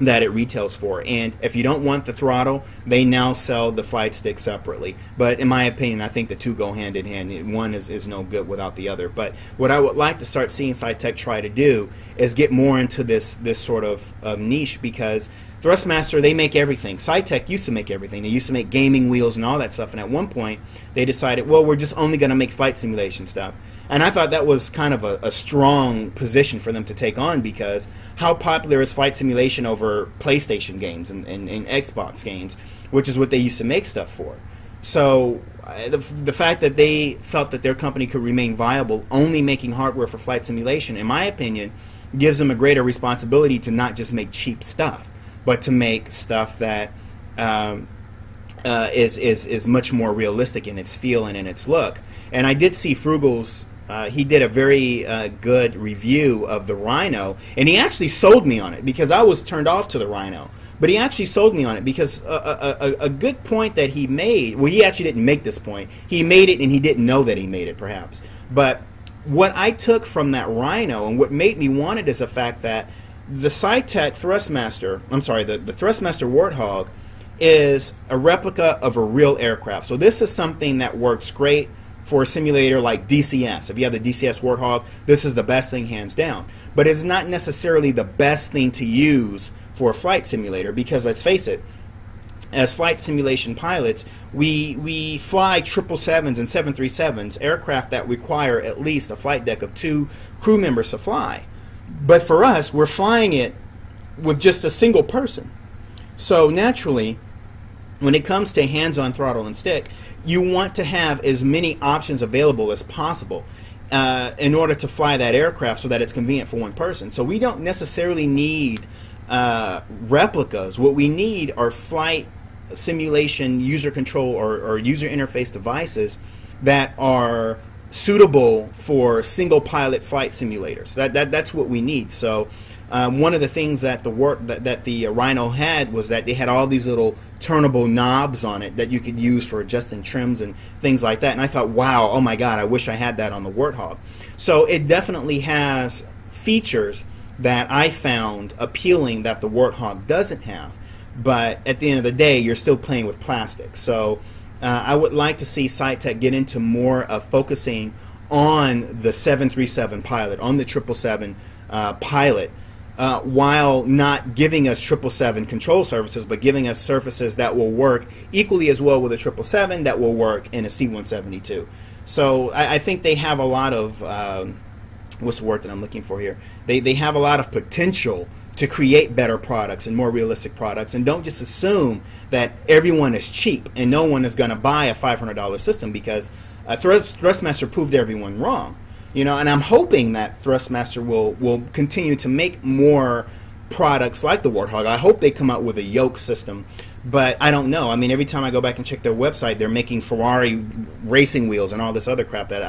that it retails for. And if you don't want the throttle, they now sell the flight stick separately. But in my opinion, I think the two go hand in hand. One is no good without the other. But what I would like to start seeing Cytec try to do is get more into this sort of niche, because Thrustmaster, they make everything. Cytec used to make everything. They used to make gaming wheels and all that stuff, and at one point they decided, well, we're just only going to make flight simulation stuff. And I thought that was kind of a strong position for them to take on, because how popular is flight simulation over PlayStation games and Xbox games, which is what they used to make stuff for. So the fact that they felt that their company could remain viable only making hardware for flight simulation, in my opinion, gives them a greater responsibility to not just make cheap stuff, but to make stuff that is much more realistic in its feel and in its look. And I did see Frugal's. He did a very good review of the Rhino, and he actually sold me on it, because I was turned off to the Rhino. But he actually sold me on it, because a good point that he made, well, he actually didn't make this point. He made it, and he didn't know that he made it, perhaps. But what I took from that Rhino, and what made me want it, is the fact that the Cytec Thrustmaster, the Thrustmaster Warthog, is a replica of a real aircraft. So this is something that works great for a simulator like DCS. If you have the DCS Warthog, this is the best thing, hands down. But it's not necessarily the best thing to use for a flight simulator, because let's face it, as flight simulation pilots, we fly 777s and 737s, aircraft that require at least a flight deck of 2 crew members to fly. But for us, we're flying it with just a single person. So naturally, when it comes to hands-on throttle and stick, you want to have as many options available as possible in order to fly that aircraft so that it's convenient for one person. So we don't necessarily need replicas. What we need are flight simulation user control or user interface devices that are suitable for single pilot flight simulators. That's what we need. So one of the things that the Rhino had was that they had all these little turnable knobs on it that you could use for adjusting trims and things like that. And I thought, wow, oh my God, I wish I had that on the Warthog. So it definitely has features that I found appealing that the Warthog doesn't have. But at the end of the day, you're still playing with plastic. So I would like to see Cytec get into more of focusing on the 737 pilot, on the 777 pilot, while not giving us 777 control surfaces, but giving us surfaces that will work equally as well with a 777 that will work in a C-172. So I think they have a lot of, what's the word that I'm looking for here? They have a lot of potential to create better products and more realistic products, and don't just assume that everyone is cheap and no one is going to buy a $500 system, because Thrustmaster proved everyone wrong. You know, and I'm hoping that Thrustmaster will continue to make more products like the Warthog. I hope they come out with a yoke system, but I don't know. I mean, every time I go back and check their website, they're making Ferrari racing wheels and all this other crap that